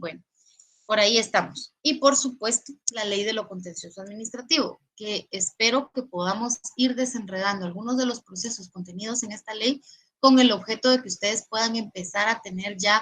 Bueno, por ahí estamos. Y por supuesto, la ley de lo contencioso administrativo, que espero que podamos ir desenredando algunos de los procesos contenidos en esta ley con el objeto de que ustedes puedan empezar a tener ya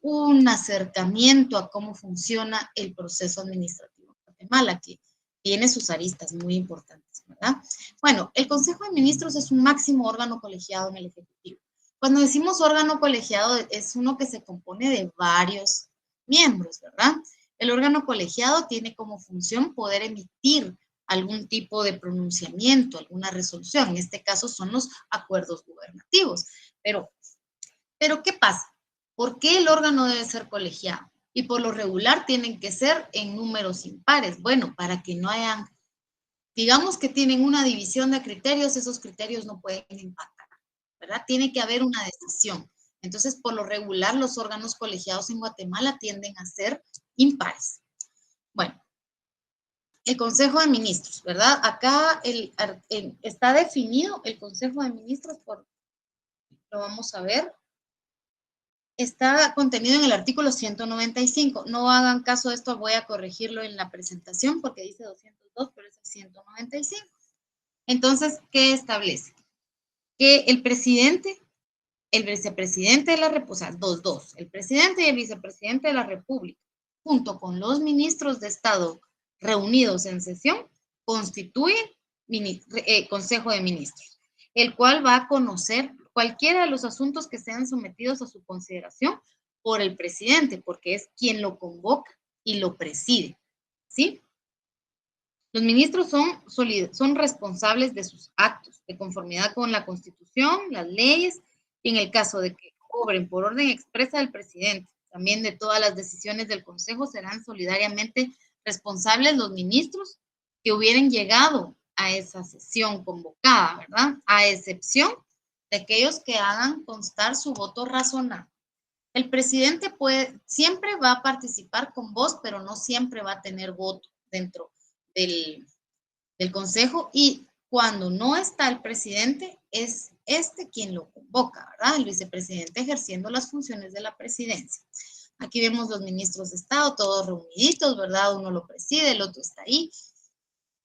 un acercamiento a cómo funciona el proceso administrativo en Guatemala, que tiene sus aristas muy importantes, ¿verdad? Bueno, el Consejo de Ministros es un máximo órgano colegiado en el Ejecutivo. Cuando decimos órgano colegiado, es uno que se compone de varios miembros, ¿verdad? El órgano colegiado tiene como función poder emitir algún tipo de pronunciamiento, alguna resolución. En este caso son los acuerdos gubernativos. Pero ¿qué pasa? ¿Por qué el órgano debe ser colegiado? Y por lo regular tienen que ser en números impares. Bueno, para que no hayan, digamos que tienen una división de criterios, esos criterios no pueden empatar, ¿verdad? Tiene que haber una decisión. Entonces, por lo regular, los órganos colegiados en Guatemala tienden a ser impares. Bueno, el Consejo de Ministros, ¿verdad? Acá está definido el Consejo de Ministros, lo vamos a ver. Está contenido en el artículo 195. No hagan caso de esto, voy a corregirlo en la presentación porque dice 202, pero es el 195. Entonces, ¿qué establece? Que el presidente, el vicepresidente de la República, o sea, dos, el presidente y el vicepresidente de la República, junto con los ministros de Estado reunidos en sesión, constituyen Consejo de Ministros, el cual va a conocer cualquiera de los asuntos que sean sometidos a su consideración por el presidente, porque es quien lo convoca y lo preside, ¿sí? Los ministros son responsables de sus actos, de conformidad con la Constitución, las leyes, y en el caso de que obren por orden expresa del presidente, también de todas las decisiones del Consejo, serán solidariamente responsables los ministros que hubieran llegado a esa sesión convocada, ¿verdad? A excepción de aquellos que hagan constar su voto razonable. El presidente siempre va a participar con voz, pero no siempre va a tener voto dentro del Consejo, y cuando no está el presidente, es quien lo convoca, ¿verdad? El vicepresidente ejerciendo las funciones de la presidencia. Aquí vemos los ministros de Estado, todos reuniditos, ¿verdad? Uno lo preside, el otro está ahí.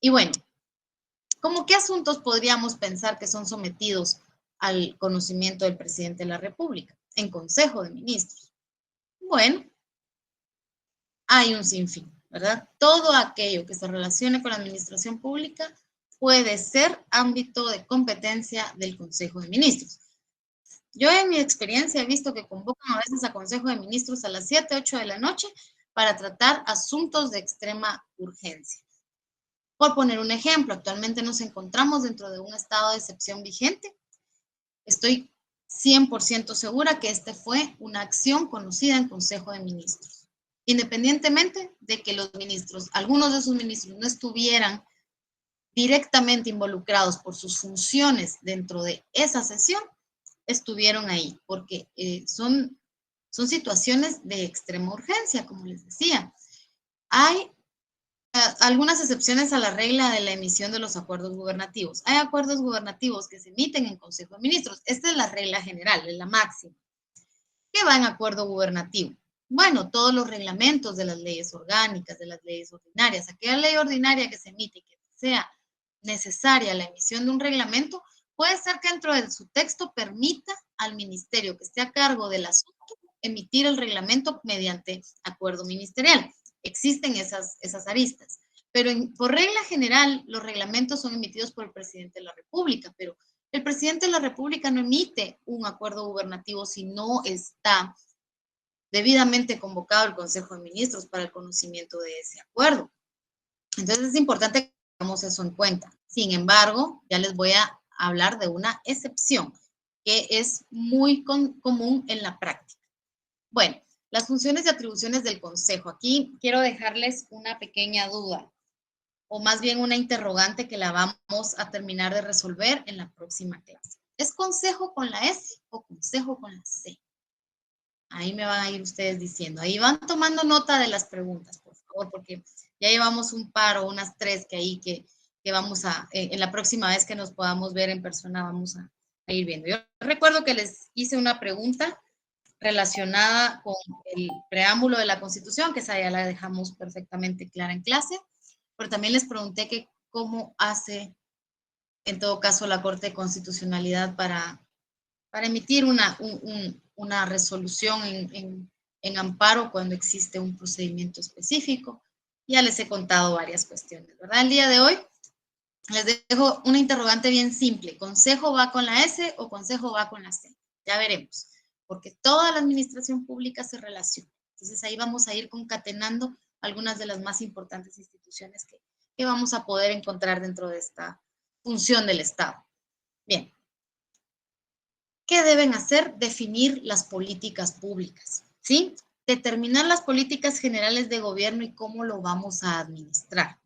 Y bueno, ¿cómo qué asuntos podríamos pensar que son sometidos al conocimiento del presidente de la República en Consejo de Ministros? Bueno, hay un sinfín, ¿verdad? Todo aquello que se relacione con la administración pública puede ser ámbito de competencia del Consejo de Ministros. Yo en mi experiencia he visto que convocan a veces a Consejo de Ministros a las 7, 8 de la noche para tratar asuntos de extrema urgencia. Por poner un ejemplo, actualmente nos encontramos dentro de un estado de excepción vigente. Estoy 100% segura que esta fue una acción conocida en Consejo de Ministros. Independientemente de que los ministros, algunos de sus ministros no estuvieran directamente involucrados por sus funciones dentro de esa sesión, estuvieron ahí, porque son situaciones de extrema urgencia, como les decía. Hay algunas excepciones a la regla de la emisión de los acuerdos gubernativos. Hay acuerdos gubernativos que se emiten en Consejo de Ministros. Esta es la regla general, es la máxima. ¿Qué va en acuerdo gubernativo? Bueno, todos los reglamentos de las leyes orgánicas, de las leyes ordinarias, aquella ley ordinaria que se emite y que sea necesaria la emisión de un reglamento, puede ser que dentro de su texto permita al ministerio que esté a cargo del asunto emitir el reglamento mediante acuerdo ministerial. Existen esas aristas, pero por regla general los reglamentos son emitidos por el presidente de la República, pero el presidente de la República no emite un acuerdo gubernativo si no está debidamente convocado el Consejo de Ministros para el conocimiento de ese acuerdo. Entonces es importante que tengamos eso en cuenta. Sin embargo, ya les voy a hablar de una excepción que es muy común en la práctica. Bueno, las funciones y atribuciones del Consejo. Aquí quiero dejarles una pequeña duda, o más bien una interrogante que la vamos a terminar de resolver en la próxima clase. ¿Es Consejo con la S o Consejo con la C? Ahí me van a ir ustedes diciendo. Ahí van tomando nota de las preguntas, por favor, porque ya llevamos un par o unas 3 que vamos a, en la próxima vez que nos podamos ver en persona, vamos a ir viendo. Yo recuerdo que les hice una pregunta relacionada con el preámbulo de la Constitución, que esa ya la dejamos perfectamente clara en clase, pero también les pregunté que cómo hace, en todo caso, la Corte de Constitucionalidad para emitir una resolución en amparo cuando existe un procedimiento específico. Ya les he contado varias cuestiones, ¿verdad? El día de hoy les dejo una interrogante bien simple. ¿Consejo va con la S o consejo va con la C? Ya veremos, porque toda la administración pública se relaciona. Entonces ahí vamos a ir concatenando algunas de las más importantes instituciones que vamos a poder encontrar dentro de esta función del Estado. Bien. ¿Qué deben hacer? Definir las políticas públicas, ¿sí? Determinar las políticas generales de gobierno y cómo lo vamos a administrar.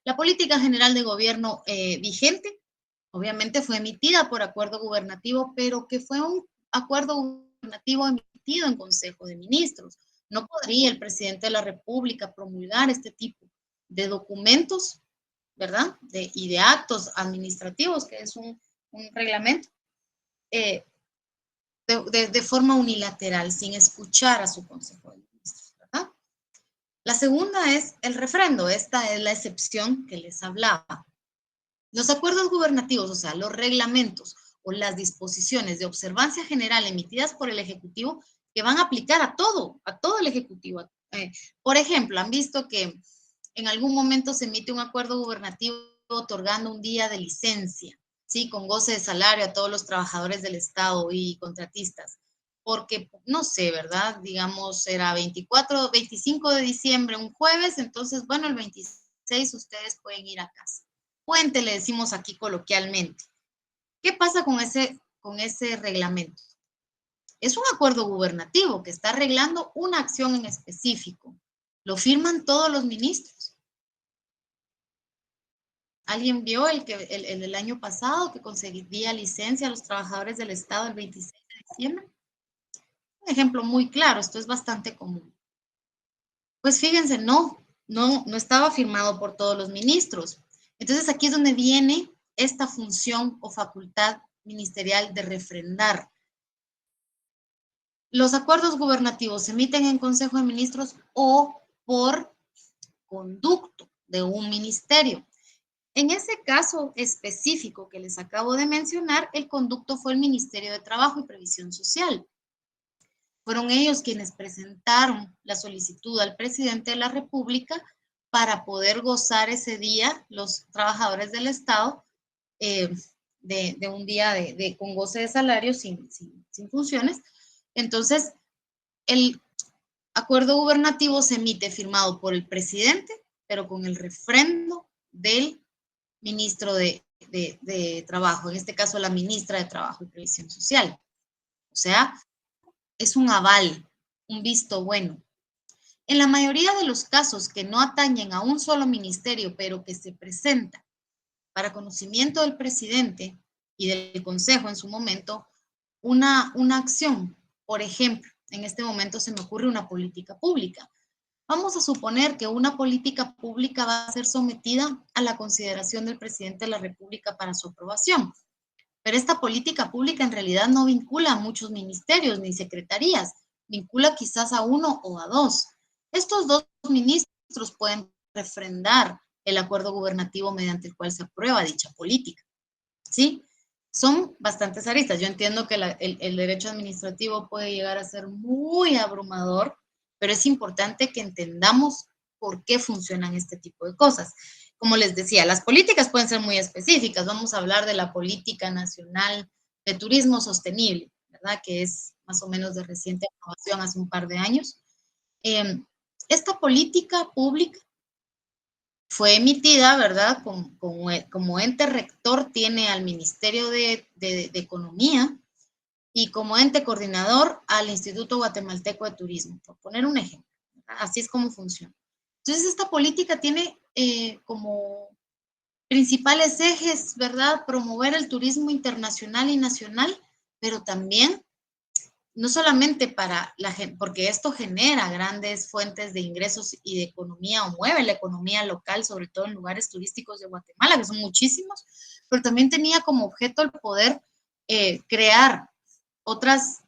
La política general de gobierno vigente, obviamente fue emitida por acuerdo gubernativo, pero que fue un acuerdo gubernativo emitido en Consejo de Ministros. No podría el presidente de la República promulgar este tipo de documentos, ¿verdad? Y de actos administrativos, que es un reglamento, de forma unilateral, sin escuchar a su Consejo de Ministros, ¿verdad? La segunda es el refrendo. Esta es la excepción que les hablaba. Los acuerdos gubernativos, o sea, los reglamentos o las disposiciones de observancia general emitidas por el Ejecutivo que van a aplicar a todo el Ejecutivo. Por ejemplo, han visto que en algún momento se emite un acuerdo gubernativo otorgando un día de licencia, ¿sí? Con goce de salario a todos los trabajadores del Estado y contratistas. Porque, no sé, ¿verdad? Digamos, era 25 de diciembre, un jueves, entonces, bueno, el 26 ustedes pueden ir a casa. Puente, le decimos aquí coloquialmente. ¿Qué pasa con ese reglamento? Es un acuerdo gubernativo que está arreglando una acción en específico. Lo firman todos los ministros. ¿Alguien vio el año pasado que conseguía licencia a los trabajadores del Estado el 26 de diciembre? Un ejemplo muy claro, esto es bastante común. Pues fíjense, no estaba firmado por todos los ministros. Entonces aquí es donde viene esta función o facultad ministerial de refrendar. Los acuerdos gubernativos se emiten en Consejo de Ministros o por conducto de un ministerio. En ese caso específico que les acabo de mencionar, el conducto fue el Ministerio de Trabajo y Previsión Social. Fueron ellos quienes presentaron la solicitud al presidente de la República para poder gozar ese día los trabajadores del Estado de un día con goce de salario sin funciones. Entonces, el acuerdo gubernativo se emite firmado por el presidente, pero con el refrendo del ministro de Trabajo, en este caso la ministra de Trabajo y Previsión Social. O sea, es un aval, un visto bueno. En la mayoría de los casos que no atañen a un solo ministerio, pero que se presentan para conocimiento del presidente y del Consejo en su momento, una acción, por ejemplo, en este momento se me ocurre una política pública. Vamos a suponer que una política pública va a ser sometida a la consideración del presidente de la República para su aprobación. Pero esta política pública en realidad no vincula a muchos ministerios ni secretarías, vincula quizás a uno o a dos. Estos dos ministros pueden refrendar el acuerdo gubernativo mediante el cual se aprueba dicha política, ¿sí? Son bastantes aristas. Yo entiendo que el derecho administrativo puede llegar a ser muy abrumador, pero es importante que entendamos por qué funcionan este tipo de cosas. Como les decía, las políticas pueden ser muy específicas. Vamos a hablar de la Política Nacional de Turismo Sostenible, ¿verdad? Que es más o menos de reciente aprobación hace un par de años. Esta política pública fue emitida, ¿verdad? Como ente rector tiene al Ministerio de Economía y como ente coordinador al Instituto Guatemalteco de Turismo, por poner un ejemplo. ¿Verdad? Así es como funciona. Entonces, esta política tiene como principales ejes, ¿verdad? Promover el turismo internacional y nacional, pero también no solamente para la gente, porque esto genera grandes fuentes de ingresos y de economía, o mueve la economía local, sobre todo en lugares turísticos de Guatemala, que son muchísimos, pero también tenía como objeto el poder crear otras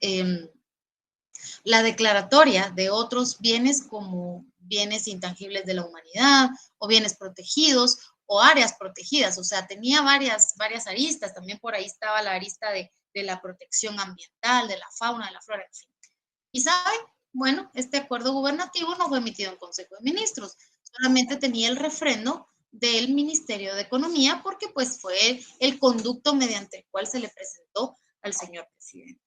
la declaratoria de otros bienes como bienes intangibles de la humanidad o bienes protegidos o áreas protegidas. O sea, tenía varias aristas. También por ahí estaba la arista de la protección ambiental, de la fauna, de la flora, en fin. Y saben, bueno, este acuerdo gubernativo no fue emitido en Consejo de Ministros, solamente tenía el refrendo del Ministerio de Economía porque pues fue el conducto mediante el cual se le presentó al señor presidente.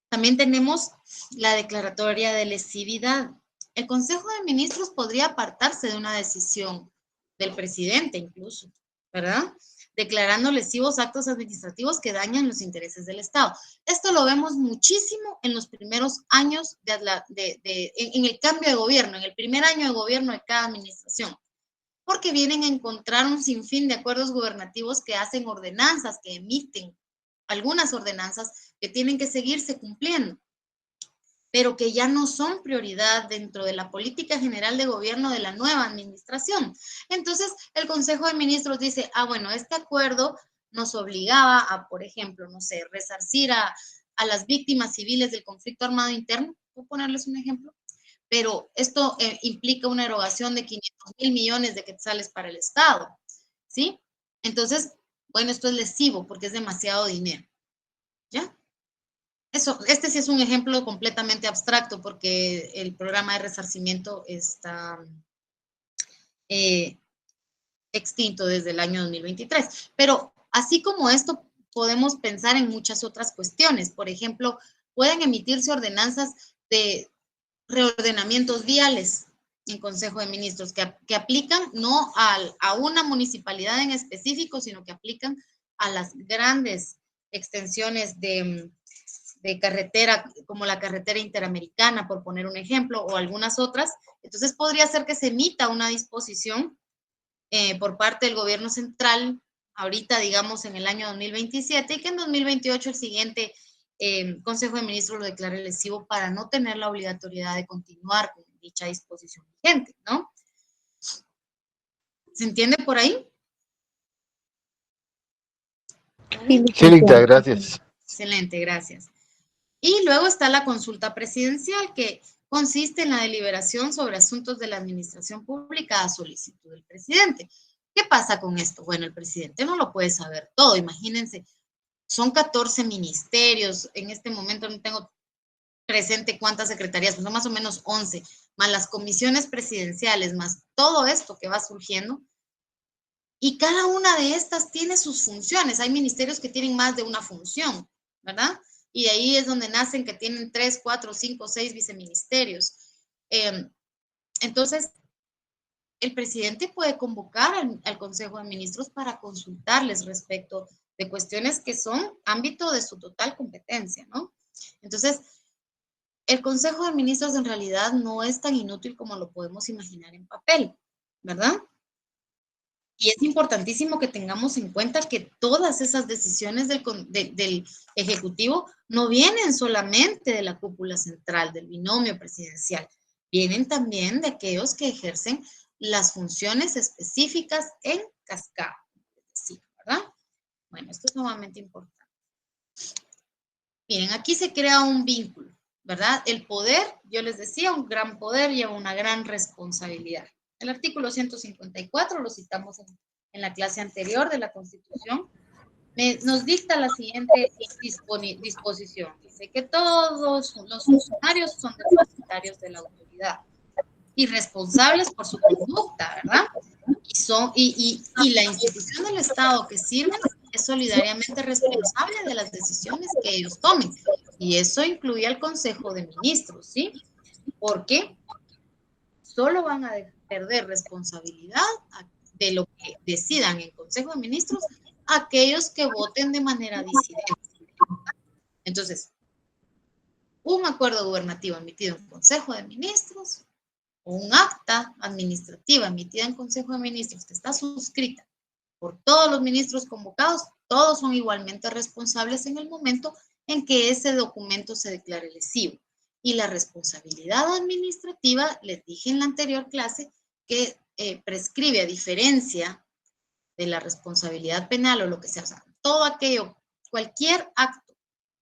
También tenemos la declaratoria de lesividad. El Consejo de Ministros podría apartarse de una decisión del presidente incluso, ¿verdad? Declarando lesivos actos administrativos que dañan los intereses del Estado. Esto lo vemos muchísimo en los primeros años en el cambio de gobierno, en el primer año de gobierno de cada administración, porque vienen a encontrar un sinfín de acuerdos gubernativos que hacen ordenanzas, que emiten algunas ordenanzas que tienen que seguirse cumpliendo, pero que ya no son prioridad dentro de la política general de gobierno de la nueva administración. Entonces, el Consejo de Ministros dice, bueno, este acuerdo nos obligaba a, por ejemplo, no sé, resarcir a las víctimas civiles del conflicto armado interno, voy a ponerles un ejemplo, pero esto implica una erogación de 500,000 millones de quetzales para el Estado, ¿sí? Entonces, bueno, esto es lesivo porque es demasiado dinero, ¿ya? Este sí es un ejemplo completamente abstracto porque el programa de resarcimiento está extinto desde el año 2023. Pero así como esto, podemos pensar en muchas otras cuestiones. Por ejemplo, pueden emitirse ordenanzas de reordenamientos viales en Consejo de Ministros que aplican no a una municipalidad en específico, sino que aplican a las grandes extensiones de carretera, como la carretera interamericana, por poner un ejemplo, o algunas otras. Entonces podría ser que se emita una disposición por parte del gobierno central, ahorita digamos en el año 2027, y que en 2028 el siguiente Consejo de Ministros lo declare lesivo para no tener la obligatoriedad de continuar con dicha disposición vigente, ¿no? ¿Se entiende por ahí? Sí, Linda, gracias. Excelente, gracias. Y luego está la consulta presidencial, que consiste en la deliberación sobre asuntos de la administración pública a solicitud del presidente. ¿Qué pasa con esto? Bueno, el presidente no lo puede saber todo. Imagínense, son 14 ministerios. En este momento no tengo presente cuántas secretarías, pues son más o menos 11, más las comisiones presidenciales, más todo esto que va surgiendo. Y cada una de estas tiene sus funciones. Hay ministerios que tienen más de una función, ¿verdad? Y ahí es donde nacen que tienen 3, 4, 5, 6 viceministerios. Entonces, el presidente puede convocar al Consejo de Ministros para consultarles respecto de cuestiones que son ámbito de su total competencia, ¿no? Entonces, el Consejo de Ministros en realidad no es tan inútil como lo podemos imaginar en papel, ¿verdad? Y es importantísimo que tengamos en cuenta que todas esas decisiones del Ejecutivo no vienen solamente de la cúpula central, del binomio presidencial, vienen también de aquellos que ejercen las funciones específicas en cascada, ¿verdad? Bueno, esto es sumamente importante. Miren, aquí se crea un vínculo, ¿verdad? El poder, yo les decía, un gran poder lleva una gran responsabilidad. El artículo 154, lo citamos en la clase anterior de la Constitución, nos dicta la siguiente disposición. Dice que todos los funcionarios son depositarios de la autoridad y responsables por su conducta, ¿verdad? Y la institución del Estado que sirven es solidariamente responsable de las decisiones que ellos tomen. Y eso incluye al Consejo de Ministros, ¿sí? Porque solo van a perder responsabilidad de lo que decidan en Consejo de Ministros aquellos que voten de manera disidente. Entonces, un acuerdo gubernativo emitido en Consejo de Ministros o un acta administrativa emitida en Consejo de Ministros que está suscrita por todos los ministros convocados, todos son igualmente responsables en el momento en que ese documento se declare lesivo. Y la responsabilidad administrativa, les dije en la anterior clase, que prescribe a diferencia de la responsabilidad penal o lo que sea, o sea, todo aquello, cualquier acto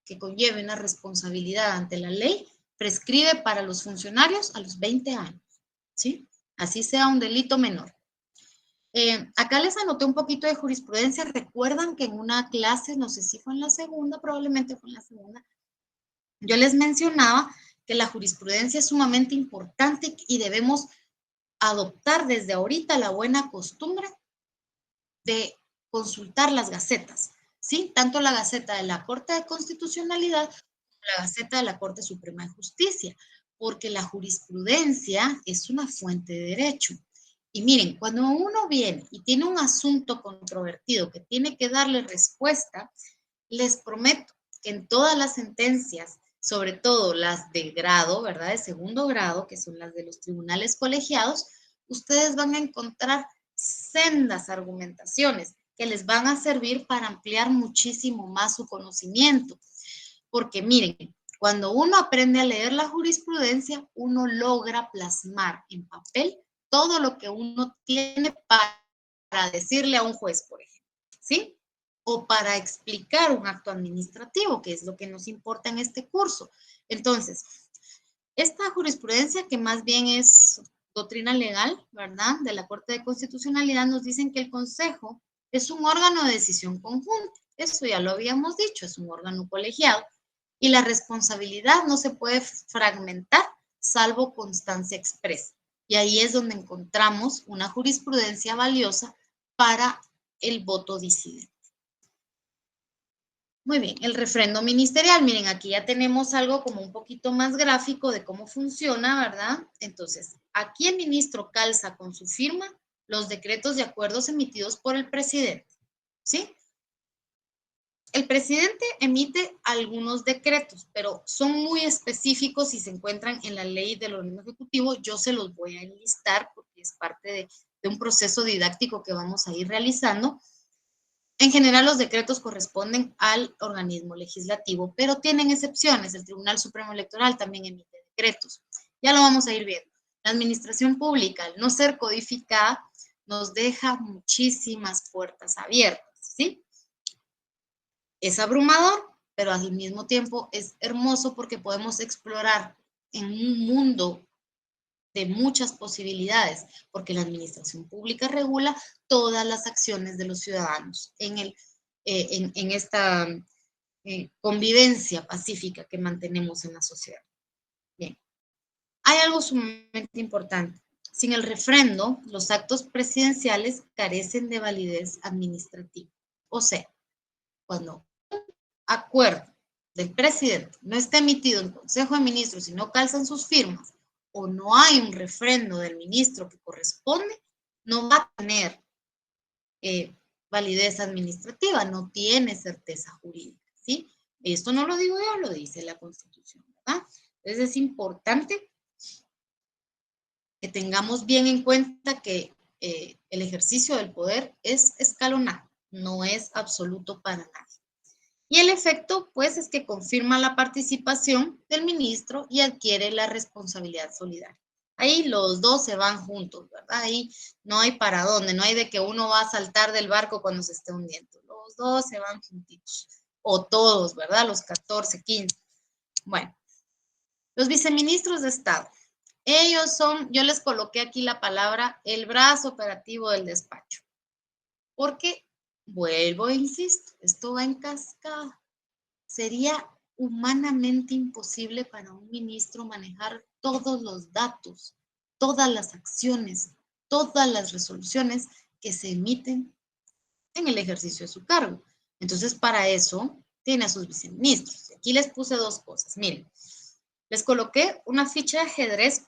que conlleve una responsabilidad ante la ley, prescribe para los funcionarios a los 20 años, ¿sí? Así sea un delito menor. Acá les anoté un poquito de jurisprudencia. Recuerdan que en una clase, no sé si fue en la segunda, probablemente fue en la segunda, yo les mencionaba que la jurisprudencia es sumamente importante y debemos adoptar desde ahorita la buena costumbre de consultar las gacetas, ¿sí? Tanto la Gaceta de la Corte de Constitucionalidad como la Gaceta de la Corte Suprema de Justicia, porque la jurisprudencia es una fuente de derecho. Y miren, cuando uno viene y tiene un asunto controvertido que tiene que darle respuesta, les prometo que en todas las sentencias, sobre todo las de grado, ¿verdad? De segundo grado, que son las de los tribunales colegiados, ustedes van a encontrar sendas argumentaciones que les van a servir para ampliar muchísimo más su conocimiento. Porque miren, cuando uno aprende a leer la jurisprudencia, uno logra plasmar en papel todo lo que uno tiene para decirle a un juez, por ejemplo, ¿sí? O para explicar un acto administrativo, que es lo que nos importa en este curso. Entonces, esta jurisprudencia, que más bien es doctrina legal, ¿verdad?, de la Corte de Constitucionalidad, nos dicen que el Consejo es un órgano de decisión conjunta. Eso ya lo habíamos dicho, es un órgano colegiado. Y la responsabilidad no se puede fragmentar salvo constancia expresa. Y ahí es donde encontramos una jurisprudencia valiosa para el voto disidente. Muy bien, el refrendo ministerial. Miren, aquí ya tenemos algo como un poquito más gráfico de cómo funciona, ¿verdad? Entonces, aquí el ministro calza con su firma los decretos de acuerdos emitidos por el presidente, ¿sí? El presidente emite algunos decretos, pero son muy específicos y se encuentran en la ley del organismo ejecutivo. Yo se los voy a enlistar porque es parte de un proceso didáctico que vamos a ir realizando. En general, los decretos corresponden al organismo legislativo, pero tienen excepciones. El Tribunal Supremo Electoral también emite decretos. Ya lo vamos a ir viendo. La administración pública, al no ser codificada, nos deja muchísimas puertas abiertas, ¿sí? Es abrumador, pero al mismo tiempo es hermoso porque podemos explorar en un mundo de muchas posibilidades, porque la administración pública regula todas las acciones de los ciudadanos en esta convivencia pacífica que mantenemos en la sociedad. Bien, hay algo sumamente importante. Sin el refrendo, los actos presidenciales carecen de validez administrativa. O sea, cuando un acuerdo del presidente no está emitido en Consejo de Ministros y no calzan sus firmas, o no hay un refrendo del ministro que corresponde, no va a tener validez administrativa, no tiene certeza jurídica, ¿sí? Esto no lo digo yo, lo dice la Constitución, ¿verdad? Entonces es importante que tengamos bien en cuenta que el ejercicio del poder es escalonado, no es absoluto para nadie. Y el efecto, pues, es que confirma la participación del ministro y adquiere la responsabilidad solidaria. Ahí los dos se van juntos, ¿verdad? Ahí no hay para dónde, no hay de que uno va a saltar del barco cuando se esté hundiendo. Los dos se van juntitos. O todos, ¿verdad? Los 14, 15. Bueno, los viceministros de Estado. Ellos son, yo les coloqué aquí la palabra, el brazo operativo del despacho. Porque, vuelvo e insisto, esto va en cascada. Sería humanamente imposible para un ministro manejar todos los datos, todas las acciones, todas las resoluciones que se emiten en el ejercicio de su cargo. Entonces, para eso tiene a sus viceministros. Aquí les puse dos cosas. Miren, les coloqué una ficha de ajedrez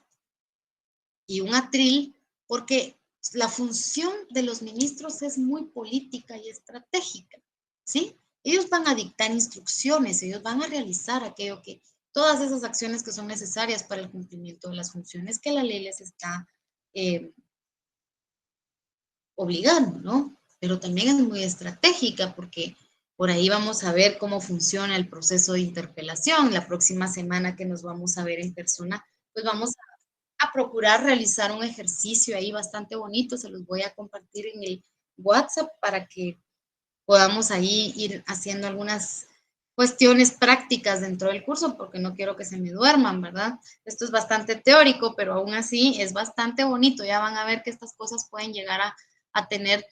y un atril porque la función de los ministros es muy política y estratégica, ¿sí? Ellos van a dictar instrucciones, ellos van a realizar aquello que, todas esas acciones que son necesarias para el cumplimiento de las funciones que la ley les está obligando, ¿no? Pero también es muy estratégica porque por ahí vamos a ver cómo funciona el proceso de interpelación. La próxima semana que nos vamos a ver en persona, pues vamos a procurar realizar un ejercicio ahí bastante bonito. Se los voy a compartir en el WhatsApp para que podamos ahí ir haciendo algunas cuestiones prácticas dentro del curso, porque no quiero que se me duerman, ¿verdad? Esto es bastante teórico, pero aún así es bastante bonito. Ya van a ver que estas cosas pueden llegar a tener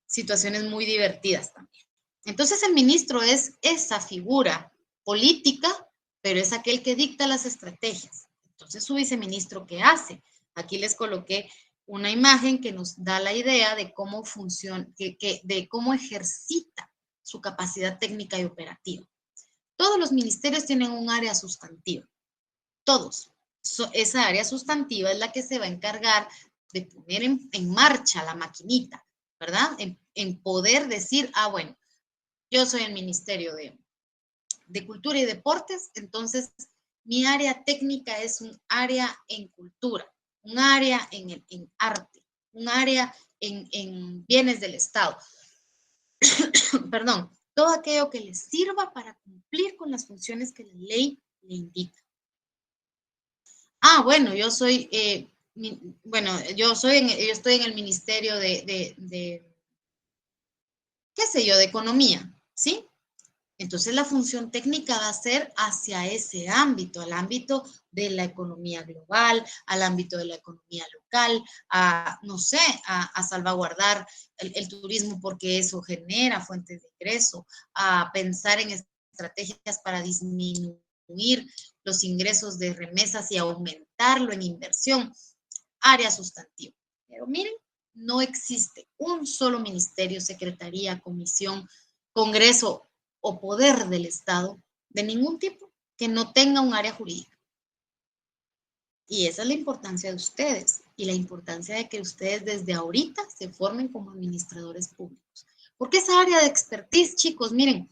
situaciones muy divertidas también. Entonces el ministro es esa figura política, pero es aquel que dicta las estrategias. Entonces su viceministro, ¿qué hace? Aquí les coloqué una imagen que nos da la idea de cómo funciona, de cómo ejercita su capacidad técnica y operativa. Todos los ministerios tienen un área sustantiva, todos. Esa área sustantiva es la que se va a encargar de poner en marcha la maquinita, ¿verdad? En poder decir, bueno, yo soy el Ministerio de Cultura y Deportes, entonces mi área técnica es un área en cultura, un área en arte, un área en bienes del Estado. Perdón, todo aquello que les sirva para cumplir con las funciones que la ley le indica. Bueno, yo soy, yo estoy en el Ministerio qué sé yo, de Economía, ¿sí? Entonces la función técnica va a ser hacia ese ámbito, al ámbito de la economía global, al ámbito de la economía local, no sé, a salvaguardar el turismo porque eso genera fuentes de ingreso, a pensar en estrategias para disminuir los ingresos de remesas y aumentarlo en inversión, área sustantiva. Pero miren, no existe un solo ministerio, secretaría, comisión, congreso o poder del Estado de ningún tipo que no tenga un área jurídica. Y esa es la importancia de ustedes y la importancia de que ustedes desde ahorita se formen como administradores públicos. Porque esa área de expertise, chicos, miren,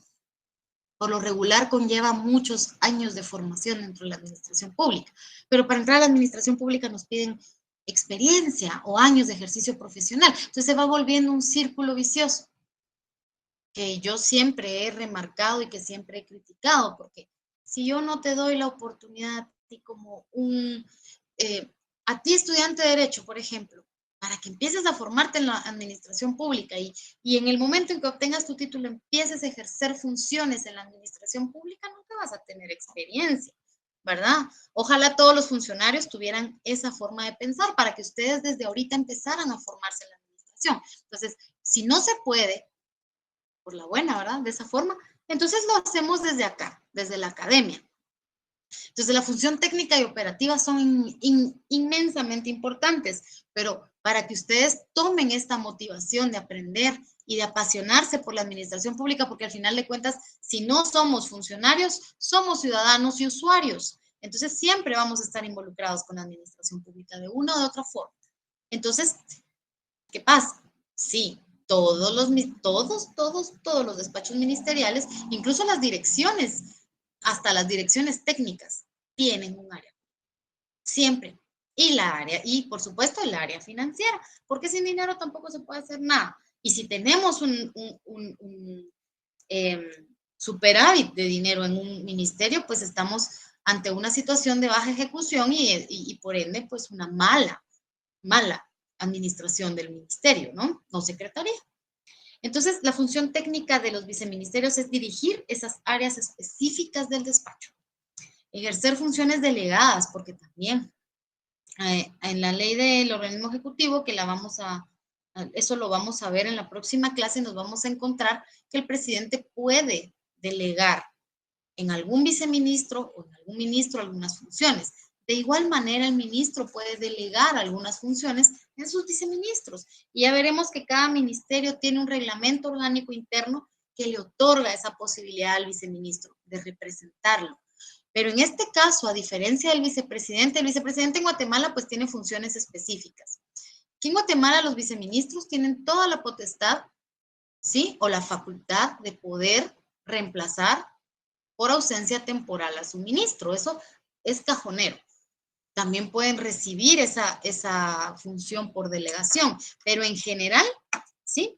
por lo regular conlleva muchos años de formación dentro de la administración pública. Pero para entrar a la administración pública nos piden experiencia o años de ejercicio profesional. Entonces se va volviendo un círculo vicioso que yo siempre he remarcado y que siempre he criticado, porque si yo no te doy la oportunidad a ti como a ti estudiante de Derecho, por ejemplo, para que empieces a formarte en la administración pública y en el momento en que obtengas tu título empieces a ejercer funciones en la administración pública, nunca vas a tener experiencia, ¿verdad? Ojalá todos los funcionarios tuvieran esa forma de pensar para que ustedes desde ahorita empezaran a formarse en la administración. Entonces, si no se puede, por la buena, ¿verdad? De esa forma. Entonces lo hacemos desde acá, desde la academia. Entonces la función técnica y operativa son inmensamente importantes, pero para que ustedes tomen esta motivación de aprender y de apasionarse por la administración pública, porque al final de cuentas, si no somos funcionarios, somos ciudadanos y usuarios. Entonces siempre vamos a estar involucrados con la administración pública de una o de otra forma. Entonces, ¿qué pasa? Sí, todos los despachos ministeriales, incluso las direcciones, hasta las direcciones técnicas, tienen un área. Siempre. Y por supuesto el área financiera, porque sin dinero tampoco se puede hacer nada. Y si tenemos un superávit de dinero en un ministerio, pues estamos ante una situación de baja ejecución y por ende, pues una mala administración del ministerio, ¿no? No secretaría. Entonces, la función técnica de los viceministerios es dirigir esas áreas específicas del despacho. Ejercer funciones delegadas, porque también en la ley del organismo ejecutivo, que eso lo vamos a ver en la próxima clase, nos vamos a encontrar que el presidente puede delegar en algún viceministro o en algún ministro algunas funciones. De igual manera, el ministro puede delegar algunas funciones en sus viceministros. Y ya veremos que cada ministerio tiene un reglamento orgánico interno que le otorga esa posibilidad al viceministro de representarlo. Pero en este caso, a diferencia del vicepresidente, el vicepresidente en Guatemala pues tiene funciones específicas. Aquí en Guatemala los viceministros tienen toda la potestad, ¿sí? O la facultad de poder reemplazar por ausencia temporal a su ministro. Eso es cajonero. También pueden recibir esa función por delegación, pero en general, ¿sí?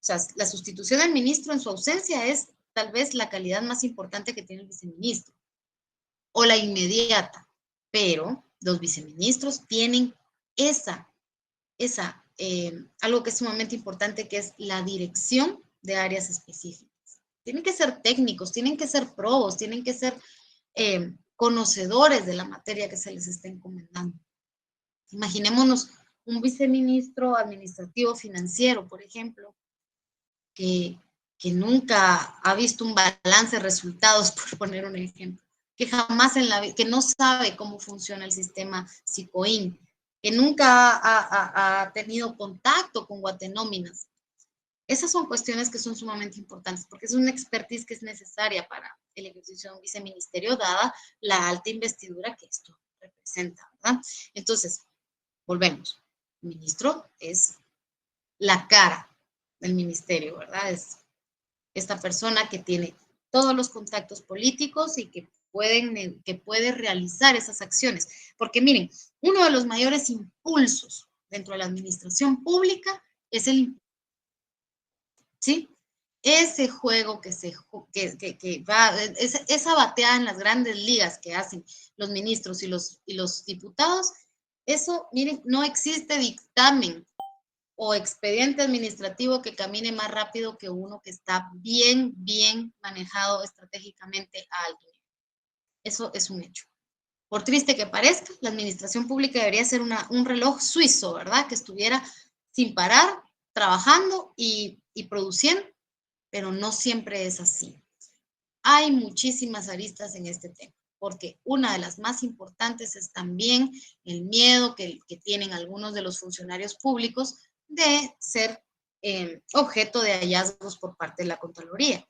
O sea, la sustitución del ministro en su ausencia es tal vez la calidad más importante que tiene el viceministro, o la inmediata, pero los viceministros tienen algo que es sumamente importante, que es la dirección de áreas específicas. Tienen que ser técnicos, tienen que ser probos, tienen que ser conocedores de la materia que se les está encomendando. Imaginémonos un viceministro administrativo financiero, por ejemplo, que nunca ha visto un balance de resultados, por poner un ejemplo, que jamás en la vida, que no sabe cómo funciona el sistema SICOIN, que nunca ha tenido contacto con Guatenóminas. Esas son cuestiones que son sumamente importantes porque es una expertise que es necesaria para el ejercicio de un viceministerio, dada la alta investidura que esto representa, ¿verdad? Entonces, volvemos. El ministro es la cara del ministerio, ¿verdad? Es esta persona que tiene todos los contactos políticos y que puede realizar esas acciones. Porque miren, uno de los mayores impulsos dentro de la administración pública es ¿sí? Ese juego que va, esa bateada en las grandes ligas que hacen los ministros y los diputados, eso, miren, no existe dictamen o expediente administrativo que camine más rápido que uno que está bien manejado estratégicamente a alto nivel. Eso es un hecho. Por triste que parezca, la administración pública debería ser un reloj suizo, ¿verdad? Que estuviera sin parar, trabajando y produciendo, pero no siempre es así. Hay muchísimas aristas en este tema, porque una de las más importantes es también el miedo que tienen algunos de los funcionarios públicos de ser objeto de hallazgos por parte de la Contraloría.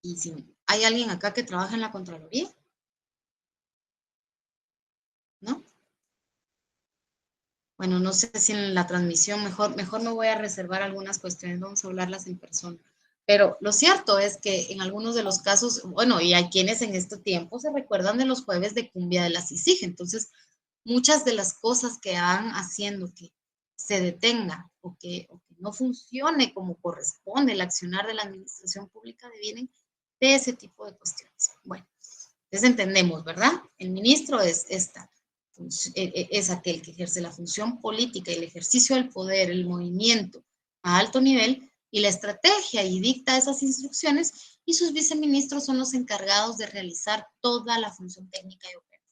Y si hay alguien acá que trabaja en la Contraloría, ¿no? Bueno, no sé si en la transmisión, mejor me voy a reservar algunas cuestiones, vamos a hablarlas en persona. Pero lo cierto es que en algunos de los casos, bueno, y hay quienes en este tiempo se recuerdan de los jueves de cumbia de la CICIG, entonces muchas de las cosas que van haciendo que se detenga o que no funcione como corresponde el accionar de la administración pública devienen de ese tipo de cuestiones. Bueno, entonces entendemos, ¿verdad? El ministro es aquel que ejerce la función política y el ejercicio del poder, el movimiento a alto nivel y la estrategia y dicta esas instrucciones, y sus viceministros son los encargados de realizar toda la función técnica y operativa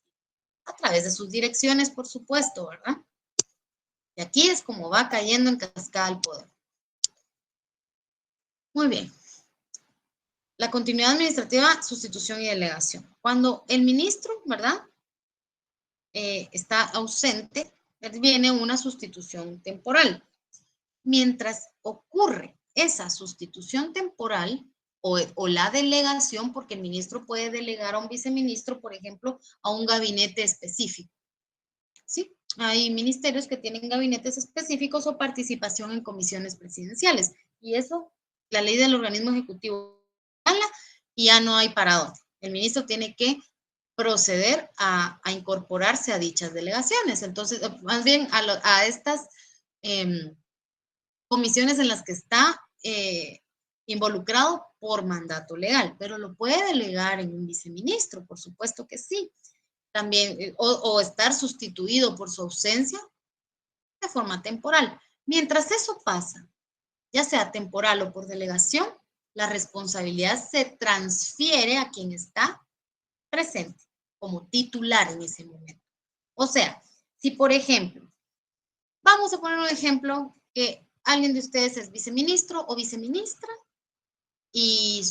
a través de sus direcciones, por supuesto, ¿verdad? Y aquí es como va cayendo en cascada el poder. Muy bien. La continuidad administrativa, sustitución y delegación. Cuando el ministro, ¿verdad?, está ausente, viene una sustitución temporal. Mientras ocurre esa sustitución temporal o la delegación, porque el ministro puede delegar a un viceministro, por ejemplo, a un gabinete específico. ¿Sí? Hay ministerios que tienen gabinetes específicos o participación en comisiones presidenciales. Y eso, la ley del organismo ejecutivo habla y ya no hay para dónde. El ministro tiene que proceder a incorporarse a dichas delegaciones. Entonces, más bien a estas comisiones en las que está involucrado por mandato legal, pero lo puede delegar en un viceministro, por supuesto que sí. También, o estar sustituido por su ausencia de forma temporal. Mientras eso pasa, ya sea temporal o por delegación, la responsabilidad se transfiere a quien está presente como titular en ese momento. O sea, si por ejemplo, vamos a poner un ejemplo que alguien de ustedes es viceministro o viceministra y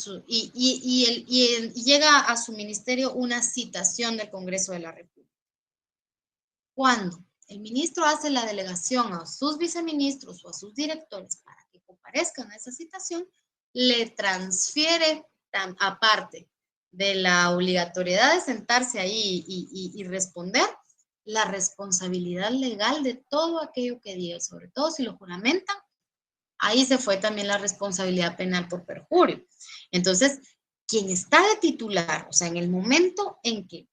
llega a su ministerio una citación del Congreso de la República. Cuando el ministro hace la delegación a sus viceministros o a sus directores para que comparezcan a esa citación, le transfiere, aparte de la obligatoriedad de sentarse ahí y responder, la responsabilidad legal de todo aquello que diga, sobre todo si lo juramentan, ahí se fue también la responsabilidad penal por perjurio. Entonces, quien está de titular, o sea, en el momento en que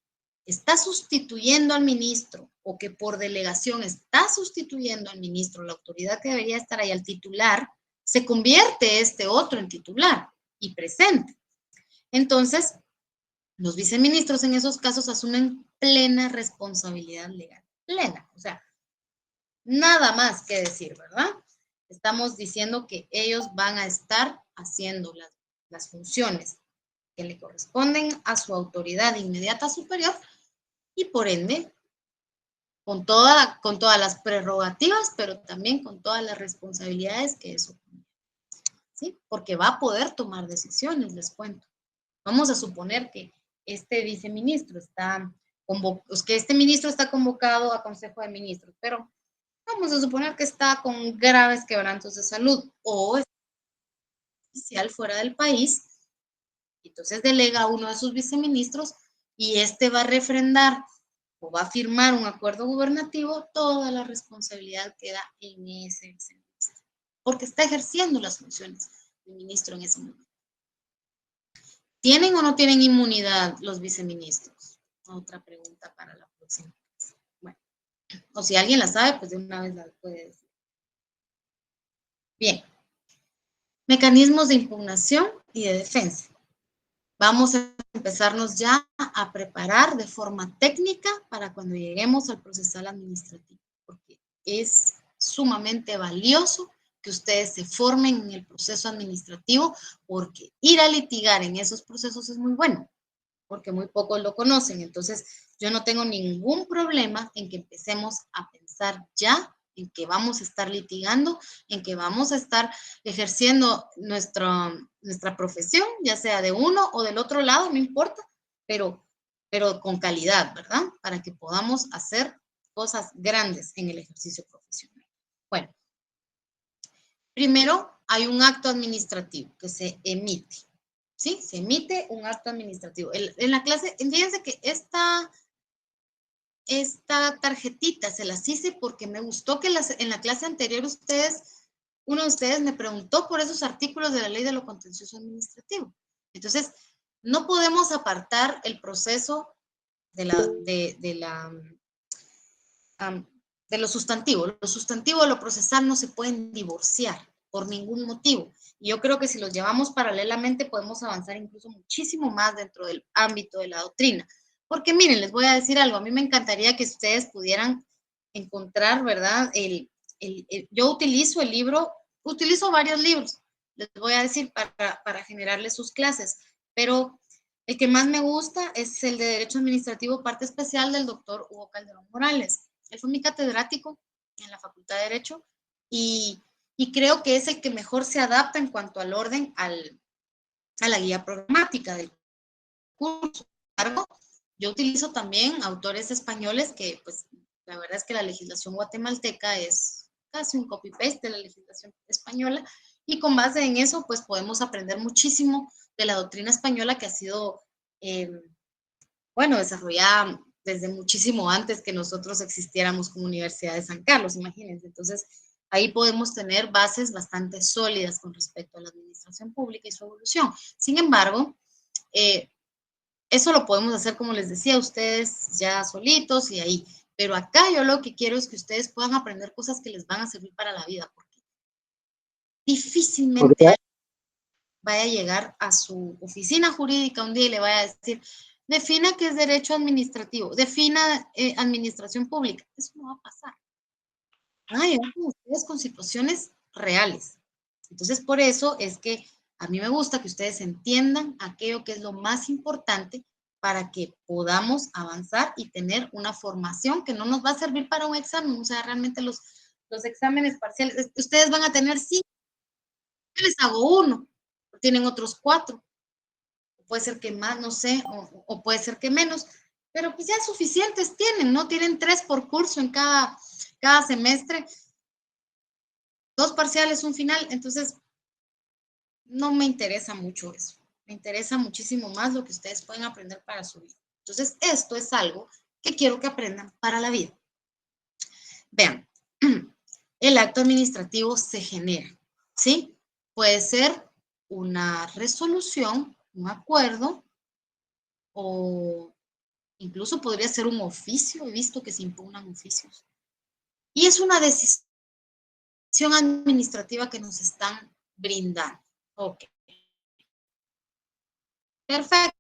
está sustituyendo al ministro o que por delegación está sustituyendo al ministro, la autoridad que debería estar ahí, al titular, se convierte este otro en titular y presente. Entonces, los viceministros en esos casos asumen plena responsabilidad legal, plena, o sea, nada más que decir, ¿verdad? Estamos diciendo que ellos van a estar haciendo las funciones que le corresponden a su autoridad inmediata superior y por ende con todas las prerrogativas, pero también con todas las responsabilidades que eso conlleva, ¿sí? Porque va a poder tomar decisiones, les cuento. Vamos a suponer que este viceministro está convocado a Consejo de Ministros, pero vamos a suponer que está con graves quebrantos de salud o es oficial fuera del país, entonces delega a uno de sus viceministros y este va a refrendar o va a firmar un acuerdo gubernativo, toda la responsabilidad queda en ese viceministro, porque está ejerciendo las funciones del ministro en ese momento. ¿Tienen o no tienen inmunidad los viceministros? Otra pregunta para la próxima. Bueno, o si alguien la sabe, pues de una vez la puede decir. Bien. Mecanismos de impugnación y de defensa. Vamos a empezarnos ya a preparar de forma técnica para cuando lleguemos al procesal administrativo, porque es sumamente valioso que ustedes se formen en el proceso administrativo, porque ir a litigar en esos procesos es muy bueno, porque muy pocos lo conocen. Entonces, yo no tengo ningún problema en que empecemos a pensar ya en que vamos a estar litigando, en que vamos a estar ejerciendo nuestra profesión, ya sea de uno o del otro lado, no importa, pero con calidad, ¿verdad? Para que podamos hacer cosas grandes en el ejercicio profesional. Bueno, primero hay un acto administrativo que se emite, ¿sí? Se emite un acto administrativo. En la clase, fíjense que esta tarjetita se las hice porque me gustó que en la clase anterior uno de ustedes me preguntó por esos artículos de la ley de lo contencioso administrativo. Entonces, no podemos apartar el proceso de lo sustantivo. Lo sustantivo de lo procesal no se pueden divorciar por ningún motivo. Y yo creo que si los llevamos paralelamente podemos avanzar incluso muchísimo más dentro del ámbito de la doctrina. Porque miren, les voy a decir algo, a mí me encantaría que ustedes pudieran encontrar, ¿verdad? Yo utilizo utilizo varios libros, les voy a decir, para generarles sus clases, pero el que más me gusta es el de Derecho Administrativo, parte especial del doctor Hugo Calderón Morales. Él fue mi catedrático en la Facultad de Derecho y creo que es el que mejor se adapta en cuanto al orden a la guía programática del curso. Sin embargo, yo utilizo también autores españoles que, pues, la verdad es que la legislación guatemalteca es casi un copy-paste de la legislación española y con base en eso, pues, podemos aprender muchísimo de la doctrina española que ha sido, bueno, desarrollada desde muchísimo antes que nosotros existiéramos como Universidad de San Carlos, imagínense. Entonces, ahí podemos tener bases bastante sólidas con respecto a la administración pública y su evolución. Sin embargo, eso lo podemos hacer, como les decía, ustedes ya solitos y ahí. Pero acá yo lo que quiero es que ustedes puedan aprender cosas que les van a servir para la vida, porque difícilmente vaya a llegar a su oficina jurídica un día y le vaya a decir, defina qué es derecho administrativo, defina administración pública. Eso no va a pasar. Van a llegar con ustedes con situaciones reales. Entonces, por eso es que a mí me gusta que ustedes entiendan aquello que es lo más importante para que podamos avanzar y tener una formación que no nos va a servir para un examen. O sea, realmente los exámenes parciales, ustedes van a tener 5, yo les hago 1, tienen otros 4. Puede ser que más, no sé, o puede ser que menos, pero pues ya suficientes tienen, ¿no? Tienen 3 por curso en cada semestre, 2 parciales, un final, entonces no me interesa mucho eso. Me interesa muchísimo más lo que ustedes pueden aprender para su vida. Entonces, esto es algo que quiero que aprendan para la vida. Vean, el acto administrativo se genera, ¿sí? Puede ser una resolución, un acuerdo, o incluso podría ser un oficio. He visto que se impugnan oficios. Y es una decisión administrativa que nos están brindando. Ok. Perfecto.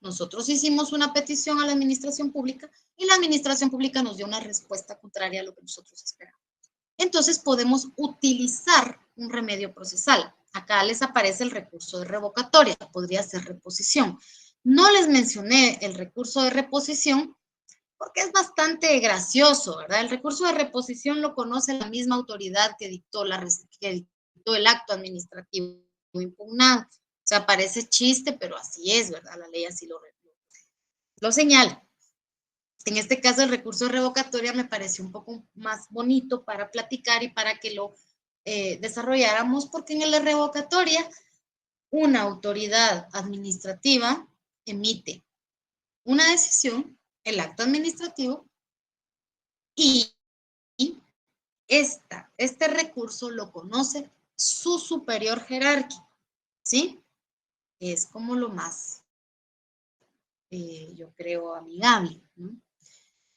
Nosotros hicimos una petición a la administración pública y la administración pública nos dio una respuesta contraria a lo que nosotros esperábamos. Entonces podemos utilizar un remedio procesal. acá les aparece el recurso de revocatoria, podría ser reposición. No les mencioné el recurso de reposición porque es bastante gracioso, ¿verdad? El recurso de reposición lo conoce la misma autoridad que dictó el acto administrativo impugnado. O sea, parece chiste, pero así es, ¿verdad? La ley así lo señala. En este caso, el recurso de revocatoria me pareció un poco más bonito para platicar y para que lo desarrolláramos, porque en el de revocatoria, una autoridad administrativa emite una decisión, el acto administrativo, y este recurso lo conoce su superior jerárquico, ¿sí? Es como lo más, yo creo, amigable, ¿no?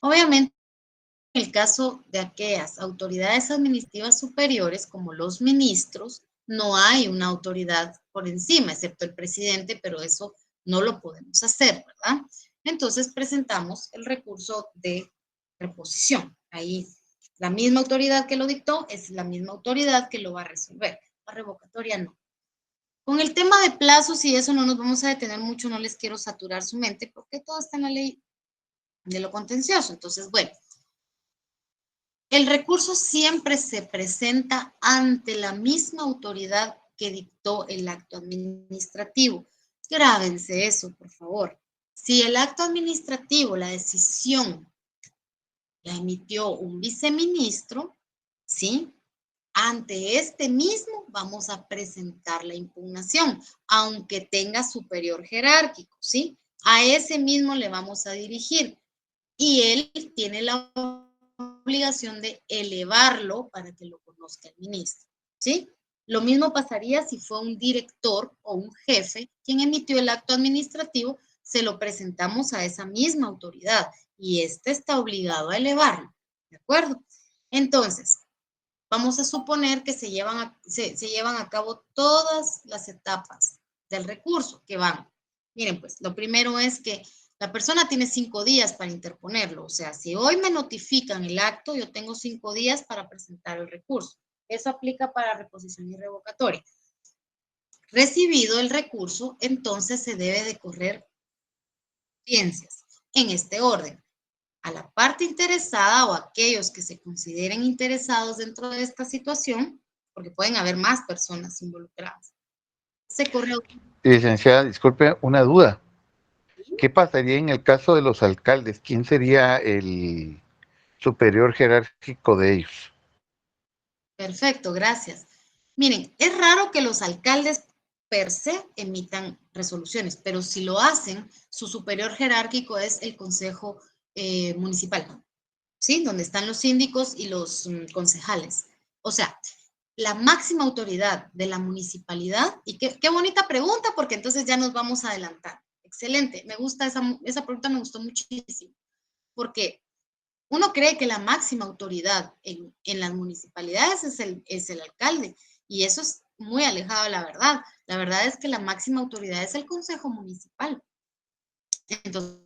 Obviamente, en el caso de aquellas autoridades administrativas superiores, como los ministros, no hay una autoridad por encima, excepto el presidente, pero eso no lo podemos hacer, ¿verdad? Entonces presentamos el recurso de reposición. Ahí la misma autoridad que lo dictó es la misma autoridad que lo va a resolver. La revocatoria no. Con el tema de plazos y eso no nos vamos a detener mucho, no les quiero saturar su mente porque todo está en la ley de lo contencioso. Entonces, bueno, el recurso siempre se presenta ante la misma autoridad que dictó el acto administrativo. Grábense eso, por favor. Si el acto administrativo, la decisión, la emitió un viceministro, ¿sí? Ante este mismo vamos a presentar la impugnación, aunque tenga superior jerárquico, ¿sí? A ese mismo le vamos a dirigir y él tiene la obligación de elevarlo para que lo conozca el ministro, ¿sí? Lo mismo pasaría si fue un director o un jefe quien emitió el acto administrativo, se lo presentamos a esa misma autoridad y éste está obligado a elevarlo, ¿de acuerdo? Entonces, vamos a suponer que se llevan a cabo todas las etapas del recurso que van. Miren, pues, lo primero es que la persona tiene 5 días para interponerlo. O sea, si hoy me notifican el acto, yo tengo 5 días para presentar el recurso. Eso aplica para reposición y revocatoria. Recibido el recurso, entonces se debe de correr audiencias en este orden. A la parte interesada o aquellos que se consideren interesados dentro de esta situación, porque pueden haber más personas involucradas. Se corre. Licenciada, disculpe, una duda. ¿Qué pasaría en el caso de los alcaldes? ¿Quién sería el superior jerárquico de ellos? Perfecto, gracias. Miren, es raro que los alcaldes per se emitan resoluciones, pero si lo hacen, su superior jerárquico es el Consejo Municipal, ¿sí? Donde están los síndicos y los concejales. O sea, la máxima autoridad de la municipalidad, y qué bonita pregunta, porque entonces ya nos vamos a adelantar. Excelente, me gusta esa pregunta, me gustó muchísimo, porque uno cree que la máxima autoridad en las municipalidades es el alcalde, y eso es muy alejado de la verdad. La verdad es que la máxima autoridad es el Consejo Municipal. Entonces,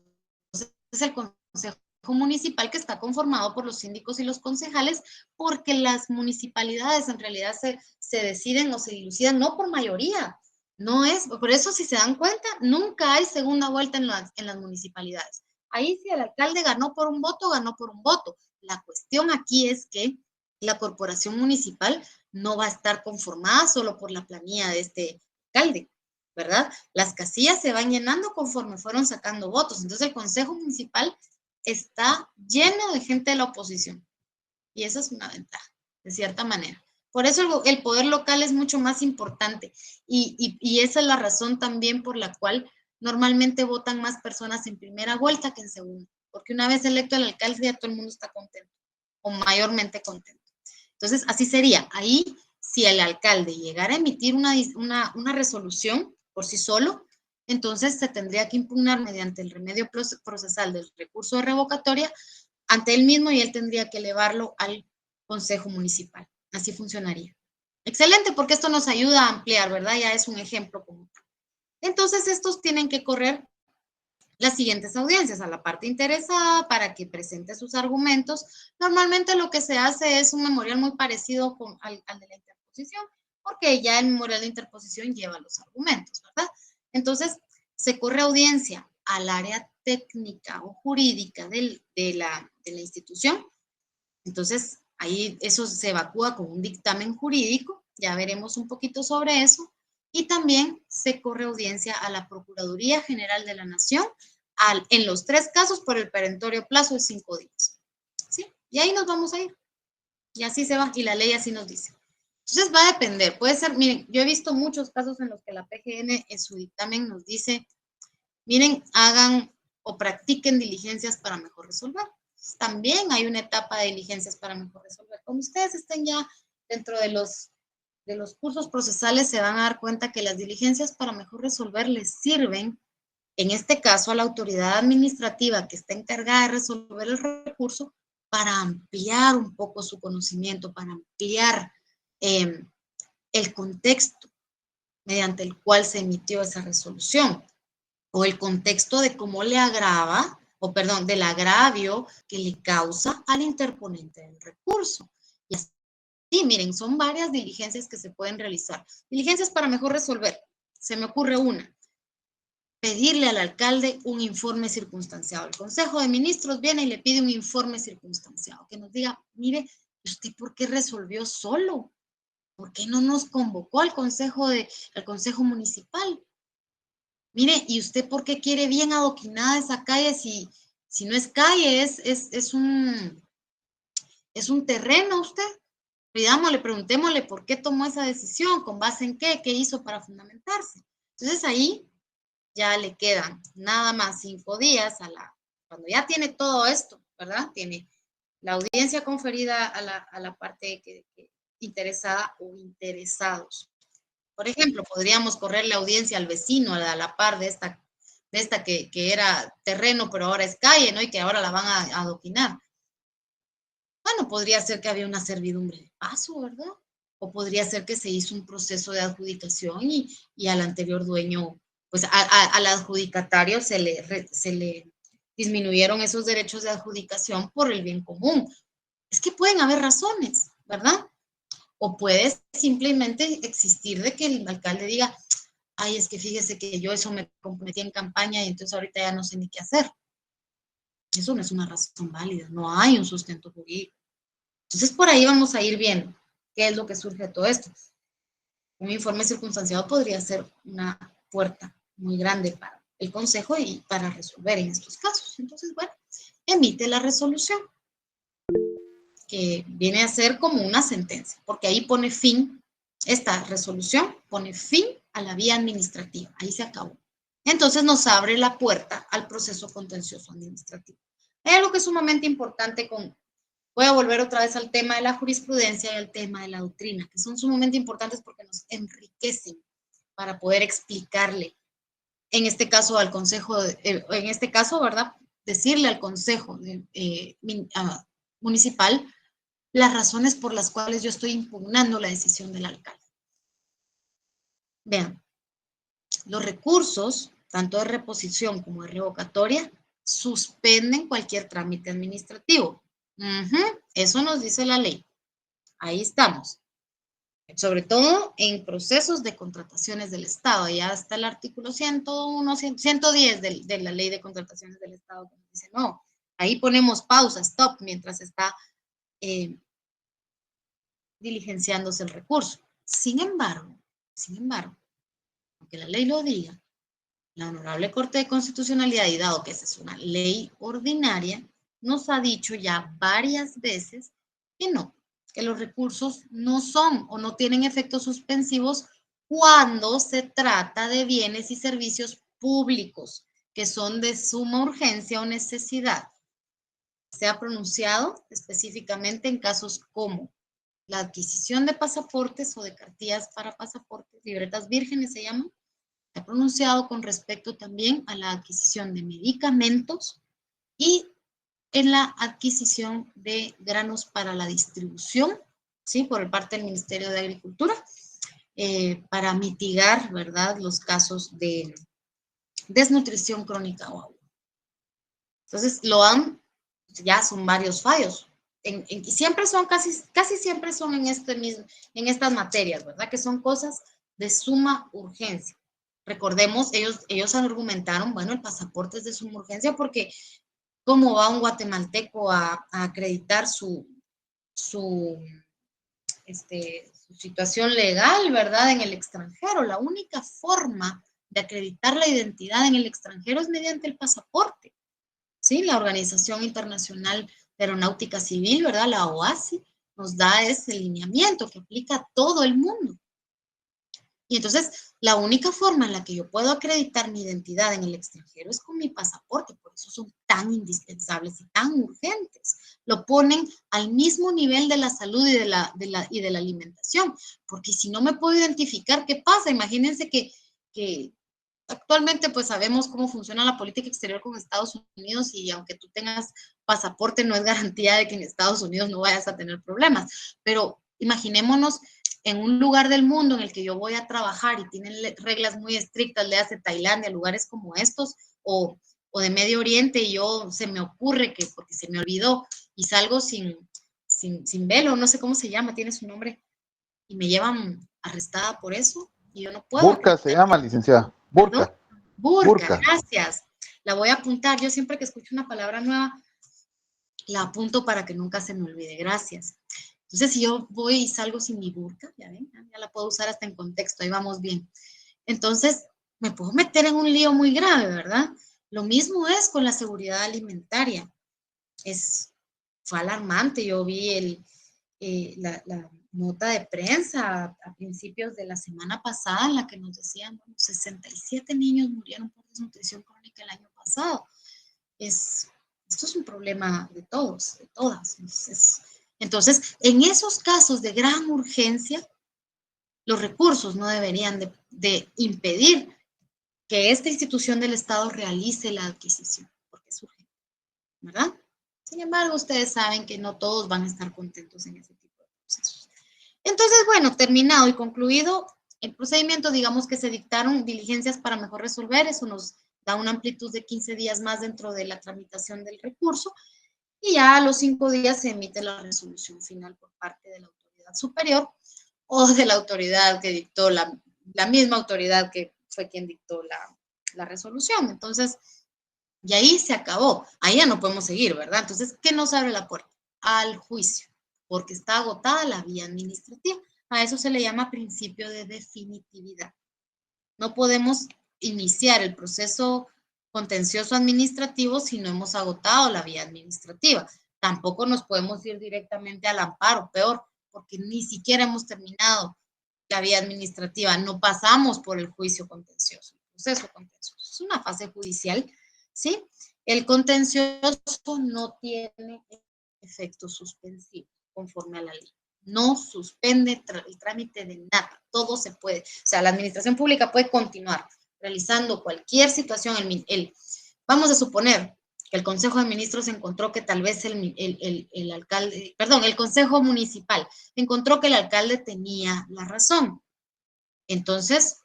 es el Consejo Municipal que está conformado por los síndicos y los concejales, porque las municipalidades en realidad se deciden o se dilucidan no por mayoría. No es, por eso si se dan cuenta, nunca hay segunda vuelta en las municipalidades. Ahí si el alcalde ganó por un voto, ganó por un voto. La cuestión aquí es que la corporación municipal no va a estar conformada solo por la planilla de este alcalde, ¿verdad? Las casillas se van llenando conforme fueron sacando votos. Entonces el Consejo Municipal está lleno de gente de la oposición. Y esa es una ventaja, de cierta manera. Por eso el poder local es mucho más importante. Y esa es la razón también por la cual normalmente votan más personas en primera vuelta que en segunda. Porque una vez electo el alcalde ya todo el mundo está contento, o mayormente contento. Entonces, así sería. Ahí, si el alcalde llegara a emitir una resolución por sí solo, entonces se tendría que impugnar mediante el remedio procesal del recurso de revocatoria ante él mismo y él tendría que elevarlo al Consejo Municipal. Así funcionaría. Excelente, porque esto nos ayuda a ampliar, ¿verdad? Ya es un ejemplo común. Entonces, estos tienen que correr las siguientes audiencias a la parte interesada para que presente sus argumentos. Normalmente lo que se hace es un memorial muy parecido al de la interposición, porque ya el memorial de interposición lleva los argumentos, ¿verdad? Entonces, se corre audiencia al área técnica o jurídica de la institución. Entonces, ahí eso se evacúa con un dictamen jurídico, ya veremos un poquito sobre eso, y también se corre audiencia a la Procuraduría General de la Nación en los 3 casos por el perentorio plazo de 5 días. ¿Sí? Y ahí nos vamos a ir. Y así se va, y la ley así nos dice. Entonces va a depender, puede ser, miren, yo he visto muchos casos en los que la PGN en su dictamen nos dice, miren, hagan o practiquen diligencias para mejor resolver. También hay una etapa de diligencias para mejor resolver. Como ustedes estén ya dentro de los cursos procesales, se van a dar cuenta que las diligencias para mejor resolver les sirven, en este caso a la autoridad administrativa que está encargada de resolver el recurso, para ampliar un poco su conocimiento, para ampliar el contexto mediante el cual se emitió esa resolución, o el contexto de cómo le agrava, o perdón, del agravio que le causa al interponente del recurso. Y así, miren, son varias diligencias que se pueden realizar. Diligencias para mejor resolver. Se me ocurre una. Pedirle al alcalde un informe circunstanciado. El Consejo de Ministros viene y le pide un informe circunstanciado, que nos diga, mire, ¿usted por qué resolvió solo? ¿Por qué no nos convocó al consejo municipal? Mire, ¿y usted por qué quiere bien adoquinada esa calle si no es calle, es un terreno usted? Pidámosle, preguntémosle por qué tomó esa decisión, con base en qué hizo para fundamentarse. Entonces ahí ya le quedan nada más 5 días cuando ya tiene todo esto, ¿verdad? Tiene la audiencia conferida a la parte interesada o interesados. Por ejemplo, podríamos correr la audiencia al vecino, a la par de esta que era terreno, pero ahora es calle, ¿no? Y que ahora la van a adoquinar. Bueno, podría ser que había una servidumbre de paso, ¿verdad? O podría ser que se hizo un proceso de adjudicación y al anterior dueño, pues al adjudicatario se le disminuyeron esos derechos de adjudicación por el bien común. Es que pueden haber razones, ¿verdad? O puede simplemente existir de que el alcalde diga, ay, es que fíjese que yo eso me comprometí en campaña y entonces ahorita ya no sé ni qué hacer. Eso no es una razón válida, no hay un sustento jurídico. Entonces por ahí vamos a ir viendo qué es lo que surge de todo esto. Un informe circunstanciado podría ser una puerta muy grande para el Consejo y para resolver en estos casos. Entonces, bueno, emite la resolución, que viene a ser como una sentencia, porque ahí pone fin, esta resolución pone fin a la vía administrativa, ahí se acabó. Entonces nos abre la puerta al proceso contencioso administrativo. Hay algo que es sumamente importante voy a volver otra vez al tema de la jurisprudencia y al tema de la doctrina, que son sumamente importantes porque nos enriquecen para poder explicarle, en este caso al Consejo, en este caso, ¿verdad? Decirle al Consejo municipal las razones por las cuales yo estoy impugnando la decisión del alcalde. Vean, los recursos, tanto de reposición como de revocatoria, suspenden cualquier trámite administrativo. Eso nos dice la ley. Ahí estamos. Sobre todo en procesos de contrataciones del Estado. Ya está el artículo 101, 110 de la ley de contrataciones del Estado, que nos dice, no, ahí ponemos pausa, stop, mientras está diligenciándose el recurso. Sin embargo, aunque la ley lo diga, la Honorable Corte de Constitucionalidad, y dado que esa es una ley ordinaria, nos ha dicho ya varias veces que no, que los recursos no son o no tienen efectos suspensivos cuando se trata de bienes y servicios públicos que son de suma urgencia o necesidad. Se ha pronunciado específicamente en casos como la adquisición de pasaportes o de cartillas para pasaportes, libretas vírgenes se llaman. Se ha pronunciado con respecto también a la adquisición de medicamentos y en la adquisición de granos para la distribución, ¿sí? Por parte del Ministerio de Agricultura, para mitigar, ¿verdad?, los casos de desnutrición crónica o aguda. Entonces, ya son varios fallos. y siempre son, casi siempre son en estas materias, ¿verdad? Que son cosas de suma urgencia. Recordemos, ellos argumentaron, bueno, el pasaporte es de suma urgencia porque ¿cómo va un guatemalteco a acreditar su situación legal, ¿verdad? En el extranjero. La única forma de acreditar la identidad en el extranjero es mediante el pasaporte. ¿Sí? La Organización Internacional de Aeronáutica Civil, ¿verdad? La OASI, nos da ese lineamiento que aplica a todo el mundo. Y entonces, la única forma en la que yo puedo acreditar mi identidad en el extranjero es con mi pasaporte. Por eso son tan indispensables y tan urgentes. Lo ponen al mismo nivel de la salud y de la alimentación. Porque si no me puedo identificar, ¿qué pasa? Imagínense que actualmente pues sabemos cómo funciona la política exterior con Estados Unidos y aunque tú tengas pasaporte no es garantía de que en Estados Unidos no vayas a tener problemas. Pero imaginémonos en un lugar del mundo en el que yo voy a trabajar y tienen reglas muy estrictas, le hace Tailandia, lugares como estos, o de Medio Oriente, y se me ocurre que, porque se me olvidó, y salgo sin velo, no sé cómo se llama, tiene su nombre, y me llevan arrestada por eso, y yo no puedo. Burka se llama, licenciada. Burka. Burka, gracias. La voy a apuntar. Yo siempre que escucho una palabra nueva, la apunto para que nunca se me olvide. Gracias. Entonces, si yo voy y salgo sin mi burka, ya ven, ya la puedo usar hasta en contexto, ahí vamos bien. Entonces, me puedo meter en un lío muy grave, ¿verdad? Lo mismo es con la seguridad alimentaria. Fue alarmante. Yo vi la nota de prensa a principios de la semana pasada en la que nos decían, bueno, 67 niños murieron por desnutrición crónica el año pasado. Esto es un problema de todos, de todas. Entonces, en esos casos de gran urgencia, los recursos no deberían de impedir que esta institución del Estado realice la adquisición, porque es urgente, ¿verdad? Sin embargo, ustedes saben que no todos van a estar contentos en ese tipo de procesos. Entonces, bueno, terminado y concluido el procedimiento, digamos que se dictaron diligencias para mejor resolver, eso nos da una amplitud de 15 días más dentro de la tramitación del recurso, y ya a los 5 días se emite la resolución final por parte de la autoridad superior o de la autoridad que dictó, la misma autoridad que fue quien dictó la resolución. Entonces, y ahí se acabó, ahí ya no podemos seguir, ¿verdad? Entonces, ¿qué nos abre la puerta? Al juicio, porque está agotada la vía administrativa. A eso se le llama principio de definitividad. No podemos iniciar el proceso contencioso administrativo si no hemos agotado la vía administrativa. Tampoco nos podemos ir directamente al amparo, peor, porque ni siquiera hemos terminado la vía administrativa, no pasamos por el juicio contencioso, el proceso contencioso. Es una fase judicial, ¿sí? El contencioso no tiene efecto suspensivo conforme a la ley. No suspende el trámite de nada, todo se puede. O sea, la administración pública puede continuar realizando cualquier situación. Vamos a suponer que el Consejo de Ministros encontró que tal vez el alcalde, perdón, el Consejo Municipal encontró que el alcalde tenía la razón. Entonces,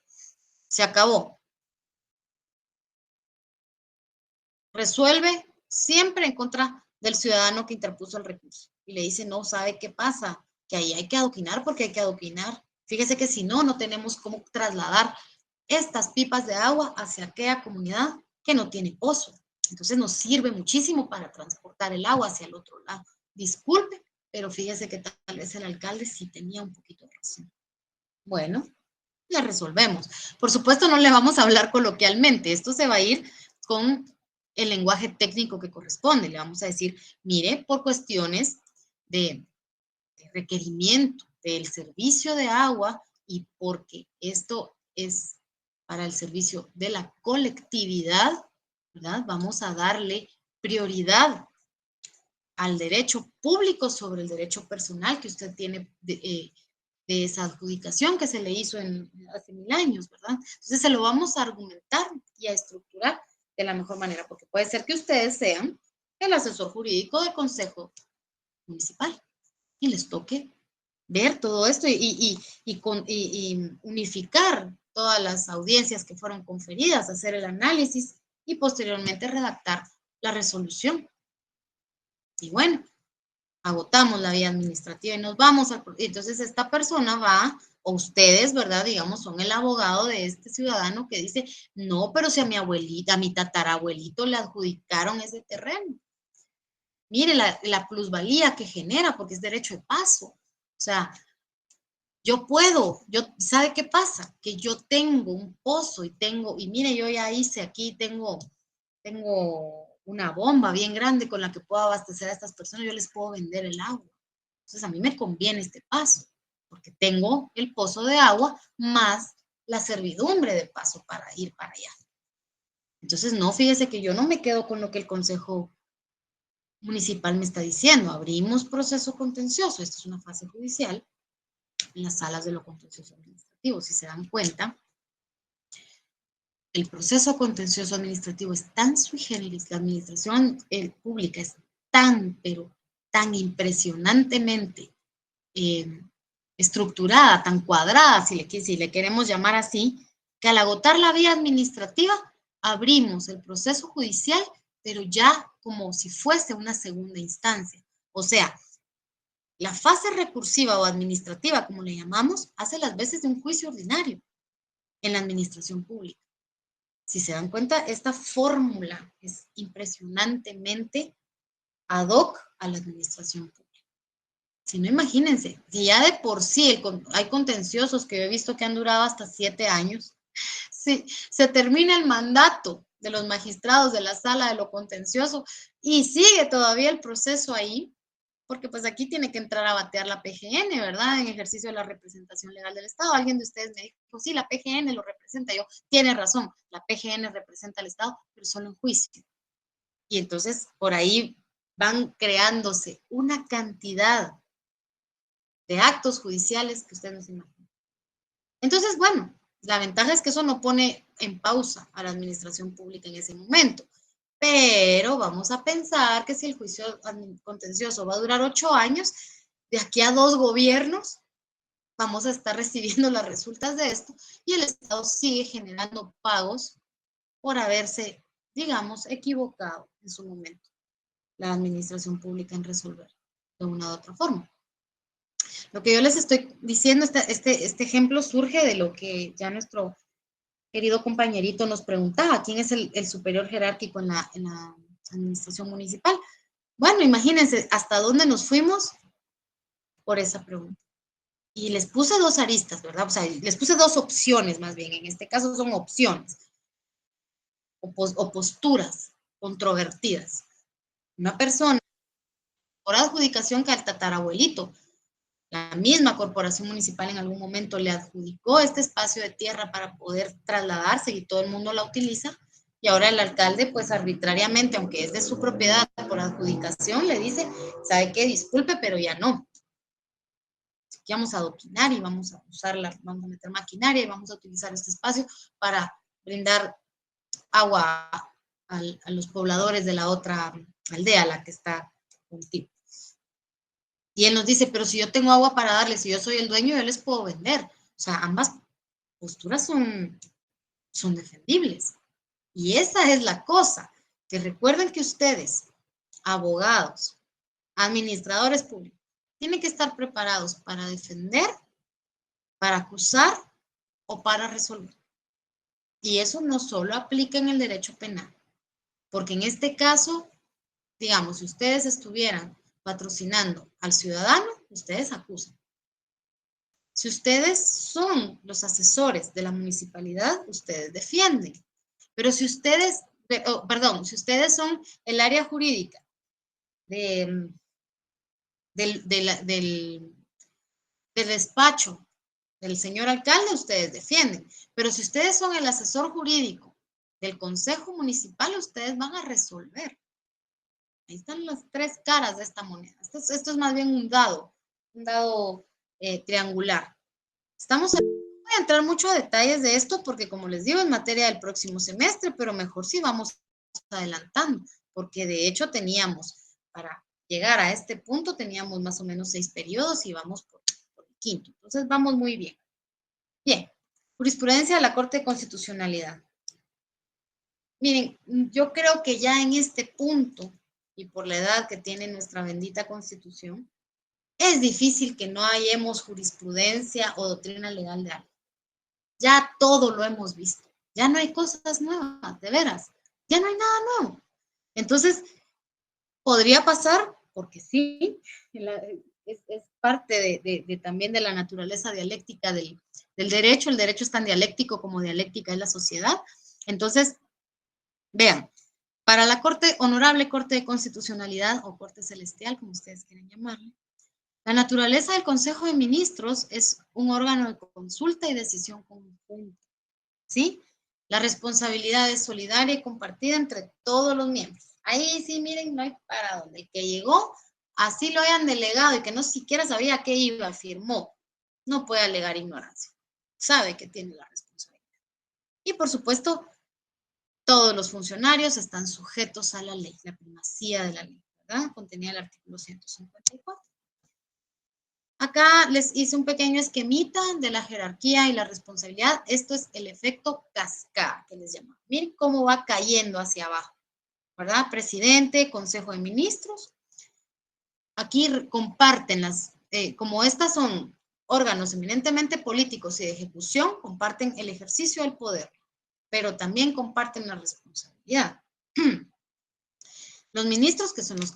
se acabó. Resuelve siempre en contra del ciudadano que interpuso el recurso. Y le dice, no, ¿sabe qué pasa? Que ahí hay que adoquinar porque hay que adoquinar. Fíjese que si no, no tenemos cómo trasladar estas pipas de agua hacia aquella comunidad que no tiene pozo. Entonces nos sirve muchísimo para transportar el agua hacia el otro lado. Disculpe, pero fíjese que tal vez el alcalde sí tenía un poquito de razón. Bueno, la resolvemos. Por supuesto, no le vamos a hablar coloquialmente. Esto se va a ir con el lenguaje técnico que corresponde. Le vamos a decir, mire, por cuestiones de requerimiento del servicio de agua y porque esto es para el servicio de la colectividad, ¿verdad? Vamos a darle prioridad al derecho público sobre el derecho personal que usted tiene de esa adjudicación que se le hizo hace 1000 años, ¿verdad? Entonces se lo vamos a argumentar y a estructurar de la mejor manera, porque puede ser que ustedes sean el asesor jurídico del Consejo Municipal y les toque ver todo esto y unificar todas las audiencias que fueron conferidas, hacer el análisis y posteriormente redactar la resolución. Y bueno, agotamos la vía administrativa y nos vamos al... Entonces esta persona va, o ustedes, ¿verdad? Digamos, son el abogado de este ciudadano que dice, no, pero si a mi abuelita, a mi tatarabuelito le adjudicaron ese terreno. Mire la plusvalía que genera, porque es derecho de paso. O sea, yo puedo, ¿sabe qué pasa? Que yo tengo un pozo y mire, yo ya hice aquí, tengo una bomba bien grande con la que puedo abastecer a estas personas, yo les puedo vender el agua. Entonces a mí me conviene este paso, porque tengo el pozo de agua más la servidumbre de paso para ir para allá. Entonces no, fíjese que yo no me quedo con lo que el Consejo Municipal me está diciendo. Abrimos proceso contencioso, esta es una fase judicial, en las salas de lo contencioso administrativo. Si se dan cuenta, el proceso contencioso administrativo es tan sui generis, la administración pública es tan, pero tan impresionantemente estructurada, tan cuadrada, si le queremos llamar así, que al agotar la vía administrativa, abrimos el proceso judicial, pero ya como si fuese una segunda instancia. O sea, la fase recursiva o administrativa, como le llamamos, hace las veces de un juicio ordinario en la administración pública. Si se dan cuenta, esta fórmula es impresionantemente ad hoc a la administración pública. Si no, imagínense, si ya de por sí hay contenciosos que yo he visto que han durado hasta 7 años, si se termina el mandato de los magistrados de la sala de lo contencioso y sigue todavía el proceso ahí, porque pues aquí tiene que entrar a batear la PGN, ¿verdad? En ejercicio de la representación legal del Estado. Alguien de ustedes me dijo, sí, la PGN lo representa. Yo, tiene razón, la PGN representa al Estado, pero solo en juicio. Y entonces por ahí van creándose una cantidad de actos judiciales que ustedes no se imaginan. Entonces, bueno, la ventaja es que eso no pone en pausa a la administración pública en ese momento. Pero vamos a pensar que si el juicio contencioso va a durar 8 años, de aquí a 2 gobiernos vamos a estar recibiendo las resultas de esto y el Estado sigue generando pagos por haberse, digamos, equivocado en su momento la administración pública en resolver de una u otra forma. Lo que yo les estoy diciendo, este ejemplo surge de lo que ya nuestro querido compañerito nos preguntaba, ¿quién es el superior jerárquico en la administración municipal? Bueno, imagínense hasta dónde nos fuimos por esa pregunta. Y les puse 2 aristas, ¿verdad? O sea, les puse 2 opciones más bien, en este caso son opciones o posturas controvertidas. Una persona por adjudicación que al tatarabuelito, la misma corporación municipal en algún momento le adjudicó este espacio de tierra para poder trasladarse y todo el mundo la utiliza, y ahora el alcalde, pues arbitrariamente, aunque es de su propiedad por adjudicación, le dice, ¿sabe qué? Disculpe, pero ya no. Aquí vamos a adoquinar y vamos a usarla, vamos a meter maquinaria y vamos a utilizar este espacio para brindar agua a los pobladores de la otra aldea, la que está contigo. Y él nos dice, pero si yo tengo agua para darles, si yo soy el dueño, yo les puedo vender. O sea, ambas posturas son defendibles. Y esa es la cosa, que recuerden que ustedes, abogados, administradores públicos, tienen que estar preparados para defender, para acusar o para resolver. Y eso no solo aplica en el derecho penal, porque en este caso, digamos, si ustedes estuvieran patrocinando al ciudadano, ustedes acusan. Si ustedes son los asesores de la municipalidad, ustedes defienden. Pero si ustedes, si ustedes son el área jurídica del despacho del señor alcalde, ustedes defienden. Pero si ustedes son el asesor jurídico del consejo municipal, ustedes van a resolver. Ahí están las 3 caras de esta moneda. Esto es más bien un dado triangular. No voy a entrar mucho a detalles de esto porque, como les digo, es materia del próximo semestre, pero mejor si vamos adelantando, porque de hecho teníamos, para llegar a este punto, teníamos más o menos 6 periodos y vamos por el 5º. Entonces, vamos muy bien. Bien, jurisprudencia de la Corte de Constitucionalidad. Miren, yo creo que ya en este punto y por la edad que tiene nuestra bendita Constitución, es difícil que no hallemos jurisprudencia o doctrina legal de algo. Ya todo lo hemos visto. Ya no hay cosas nuevas, de veras. Ya no hay nada nuevo. Entonces, podría pasar, porque sí, es parte también de la naturaleza dialéctica del derecho. El derecho es tan dialéctico como dialéctica es la sociedad. Entonces, vean, para la Honorable Corte de Constitucionalidad o Corte Celestial, como ustedes quieran llamarle, la naturaleza del Consejo de Ministros es un órgano de consulta y decisión conjunta, ¿sí? La responsabilidad es solidaria y compartida entre todos los miembros. Ahí sí, miren, no hay para dónde. El que llegó, así lo hayan delegado y que no siquiera sabía qué iba, firmó, no puede alegar ignorancia. Sabe que tiene la responsabilidad. Y por supuesto, todos los funcionarios están sujetos a la ley, la primacía de la ley, ¿verdad? Contenía el artículo 154. Acá les hice un pequeño esquemita de la jerarquía y la responsabilidad. Esto es el efecto cascada, que les llaman. Miren cómo va cayendo hacia abajo, ¿verdad? Presidente, Consejo de Ministros. Aquí comparten como estas son órganos eminentemente políticos y de ejecución, comparten el ejercicio del poder, pero también comparten la responsabilidad. Los ministros, que son los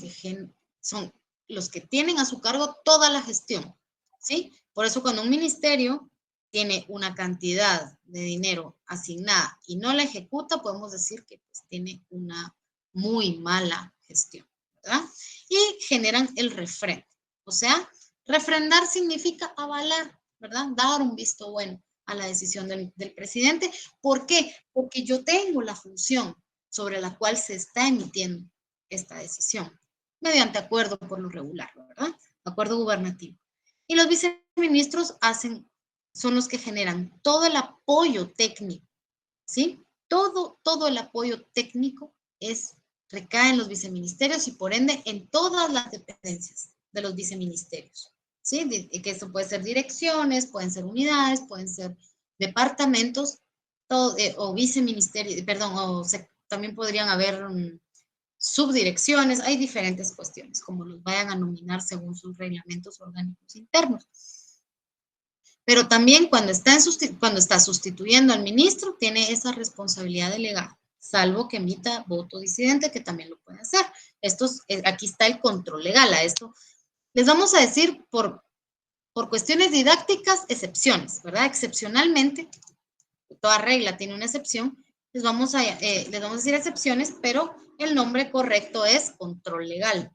que tienen a su cargo toda la gestión, ¿sí? Por eso cuando un ministerio tiene una cantidad de dinero asignada y no la ejecuta, podemos decir que pues, tiene una muy mala gestión, ¿verdad? Y generan el refrendo. O sea, refrendar significa avalar, ¿verdad? Dar un visto bueno a la decisión del presidente. ¿Por qué? Porque yo tengo la función sobre la cual se está emitiendo esta decisión, mediante acuerdo por lo regular, ¿verdad? Acuerdo gubernativo. Y los viceministros son los que generan todo el apoyo técnico, ¿sí? Todo el apoyo técnico recae en los viceministerios y por ende en todas las dependencias de los viceministerios, ¿sí? Que eso puede ser direcciones, pueden ser unidades, pueden ser departamentos, o viceministerios, perdón, también podrían haber subdirecciones, hay diferentes cuestiones, como los vayan a nominar según sus reglamentos orgánicos internos. Pero también cuando está sustituyendo al ministro, tiene esa responsabilidad delegada, salvo que emita voto disidente, que también lo puede hacer. Aquí está el control legal a esto. Les vamos a decir por cuestiones didácticas, excepciones, ¿verdad? Excepcionalmente, toda regla tiene una excepción, les vamos a decir excepciones, pero el nombre correcto es control legal.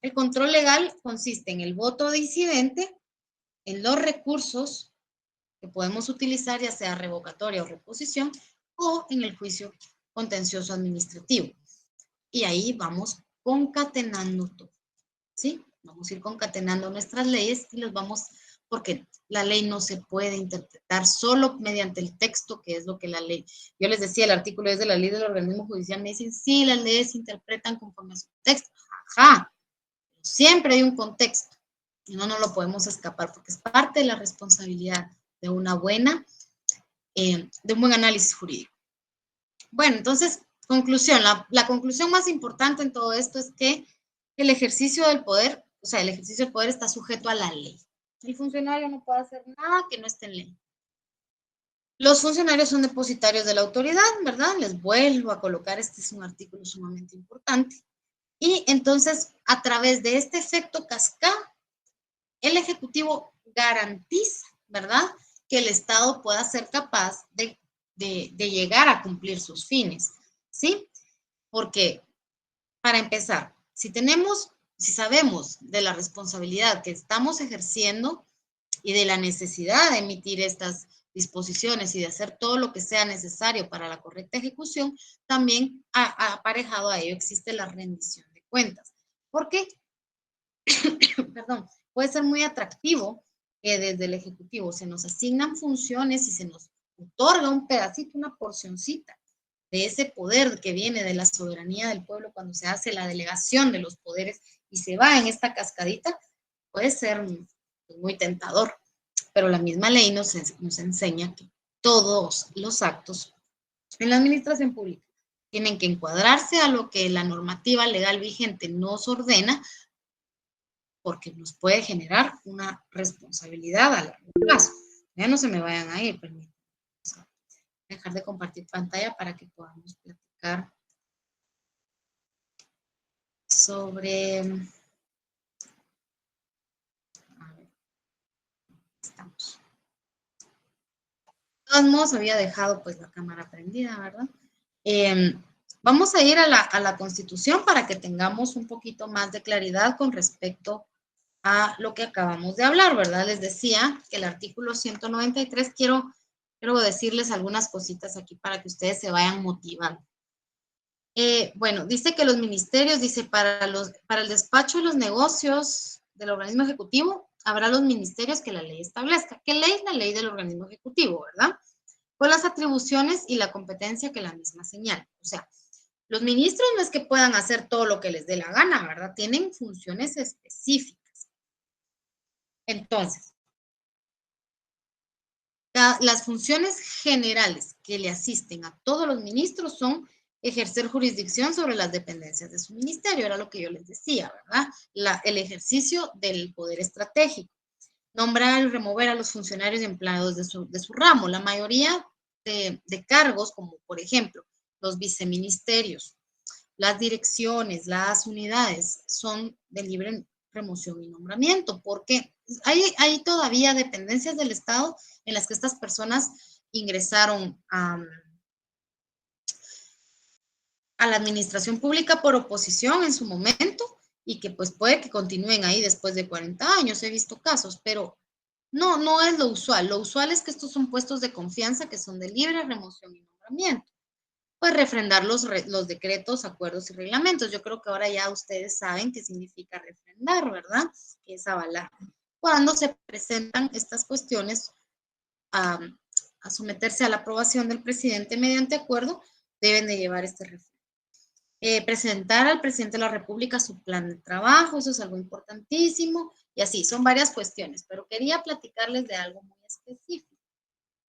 El control legal consiste en el voto disidente, en los recursos que podemos utilizar, ya sea revocatoria o reposición, o en el juicio contencioso administrativo. Y ahí vamos concatenando todo, ¿sí? Vamos a ir concatenando nuestras leyes y porque la ley no se puede interpretar solo mediante el texto, que es lo que la ley. Yo les decía, el artículo es de la ley del organismo judicial, me dicen, sí, las leyes se interpretan conforme a su texto. Ajá, siempre hay un contexto y no lo podemos escapar porque es parte de la responsabilidad de un buen análisis jurídico. Bueno, entonces, conclusión. La conclusión más importante en todo esto es que el ejercicio del poder, o sea, el ejercicio del poder está sujeto a la ley. El funcionario no puede hacer nada que no esté en ley. Los funcionarios son depositarios de la autoridad, ¿verdad? Les vuelvo a colocar, este es un artículo sumamente importante. Y entonces, a través de este efecto cascada, el Ejecutivo garantiza, ¿verdad?, que el Estado pueda ser capaz de llegar a cumplir sus fines, ¿sí? Porque, para empezar, si sabemos de la responsabilidad que estamos ejerciendo y de la necesidad de emitir estas disposiciones y de hacer todo lo que sea necesario para la correcta ejecución, también aparejado a ello existe la rendición de cuentas. ¿Por qué? Perdón, puede ser muy atractivo que desde el Ejecutivo se nos asignan funciones y se nos otorga un pedacito, una porcioncita de ese poder que viene de la soberanía del pueblo cuando se hace la delegación de los poderes y se va en esta cascadita, puede ser muy tentador, pero la misma ley nos enseña que todos los actos en la administración pública tienen que encuadrarse a lo que la normativa legal vigente nos ordena, porque nos puede generar una responsabilidad a largo plazo. Ya no se me vayan a ir, permítanme dejar de compartir pantalla para que podamos platicar sobre... A ver, estamos. De todos modos, había dejado pues la cámara prendida, ¿verdad? Vamos a ir a la Constitución para que tengamos un poquito más de claridad con respecto a lo que acabamos de hablar, ¿verdad? Les decía que el artículo 193, quiero decirles algunas cositas aquí para que ustedes se vayan motivando. Bueno, dice que los ministerios, dice, para el despacho de los negocios del organismo ejecutivo, habrá los ministerios que la ley establezca. ¿Qué ley? La ley del organismo ejecutivo, ¿verdad? Con las atribuciones y la competencia que la misma señala. O sea, los ministros no es que puedan hacer todo lo que les dé la gana, ¿verdad? Tienen funciones específicas. Entonces, las funciones generales que le asisten a todos los ministros son ejercer jurisdicción sobre las dependencias de su ministerio, era lo que yo les decía, ¿verdad? El ejercicio del poder estratégico, nombrar y remover a los funcionarios y empleados de su ramo. La mayoría de cargos, como por ejemplo los viceministerios, las direcciones, las unidades, son de libre remoción y nombramiento, porque hay todavía dependencias del Estado en las que estas personas ingresaron a la administración pública por oposición en su momento y que pues puede que continúen ahí después de 40 años. He visto casos, pero no es lo usual. Lo usual es que estos son puestos de confianza que son de libre remoción y nombramiento. Pues refrendar los decretos, acuerdos y reglamentos. Yo creo que ahora ya ustedes saben qué significa refrendar, ¿verdad? Que es avalar. Cuando se presentan estas cuestiones a someterse a la aprobación del presidente mediante acuerdo, deben de llevar este refrendo. Presentar al presidente de la República su plan de trabajo, eso es algo importantísimo, y así, son varias cuestiones, pero quería platicarles de algo muy específico.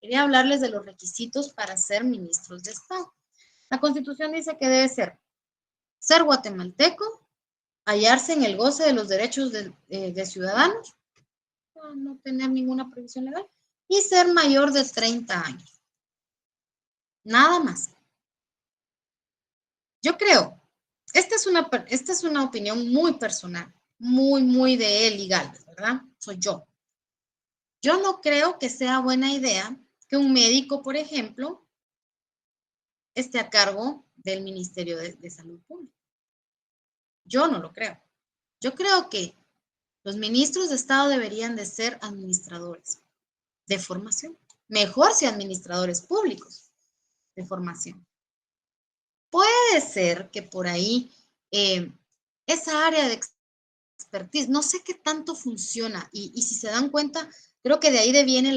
Quería hablarles de los requisitos para ser ministros de Estado. La Constitución dice que debe ser guatemalteco, hallarse en el goce de los derechos de ciudadanos, no tener ninguna prohibición legal, y ser mayor de 30 años. Nada más. Yo creo, esta es una opinión muy personal, muy de él y Galvez, ¿verdad? Soy yo. Yo no creo que sea buena idea que un médico, por ejemplo, esté a cargo del Ministerio de Salud Pública. Yo no lo creo. Yo creo que los ministros de Estado deberían de ser administradores de formación. Mejor si administradores públicos de formación. Puede ser que por ahí esa área de expertise, no sé qué tanto funciona y si se dan cuenta, creo que de ahí deviene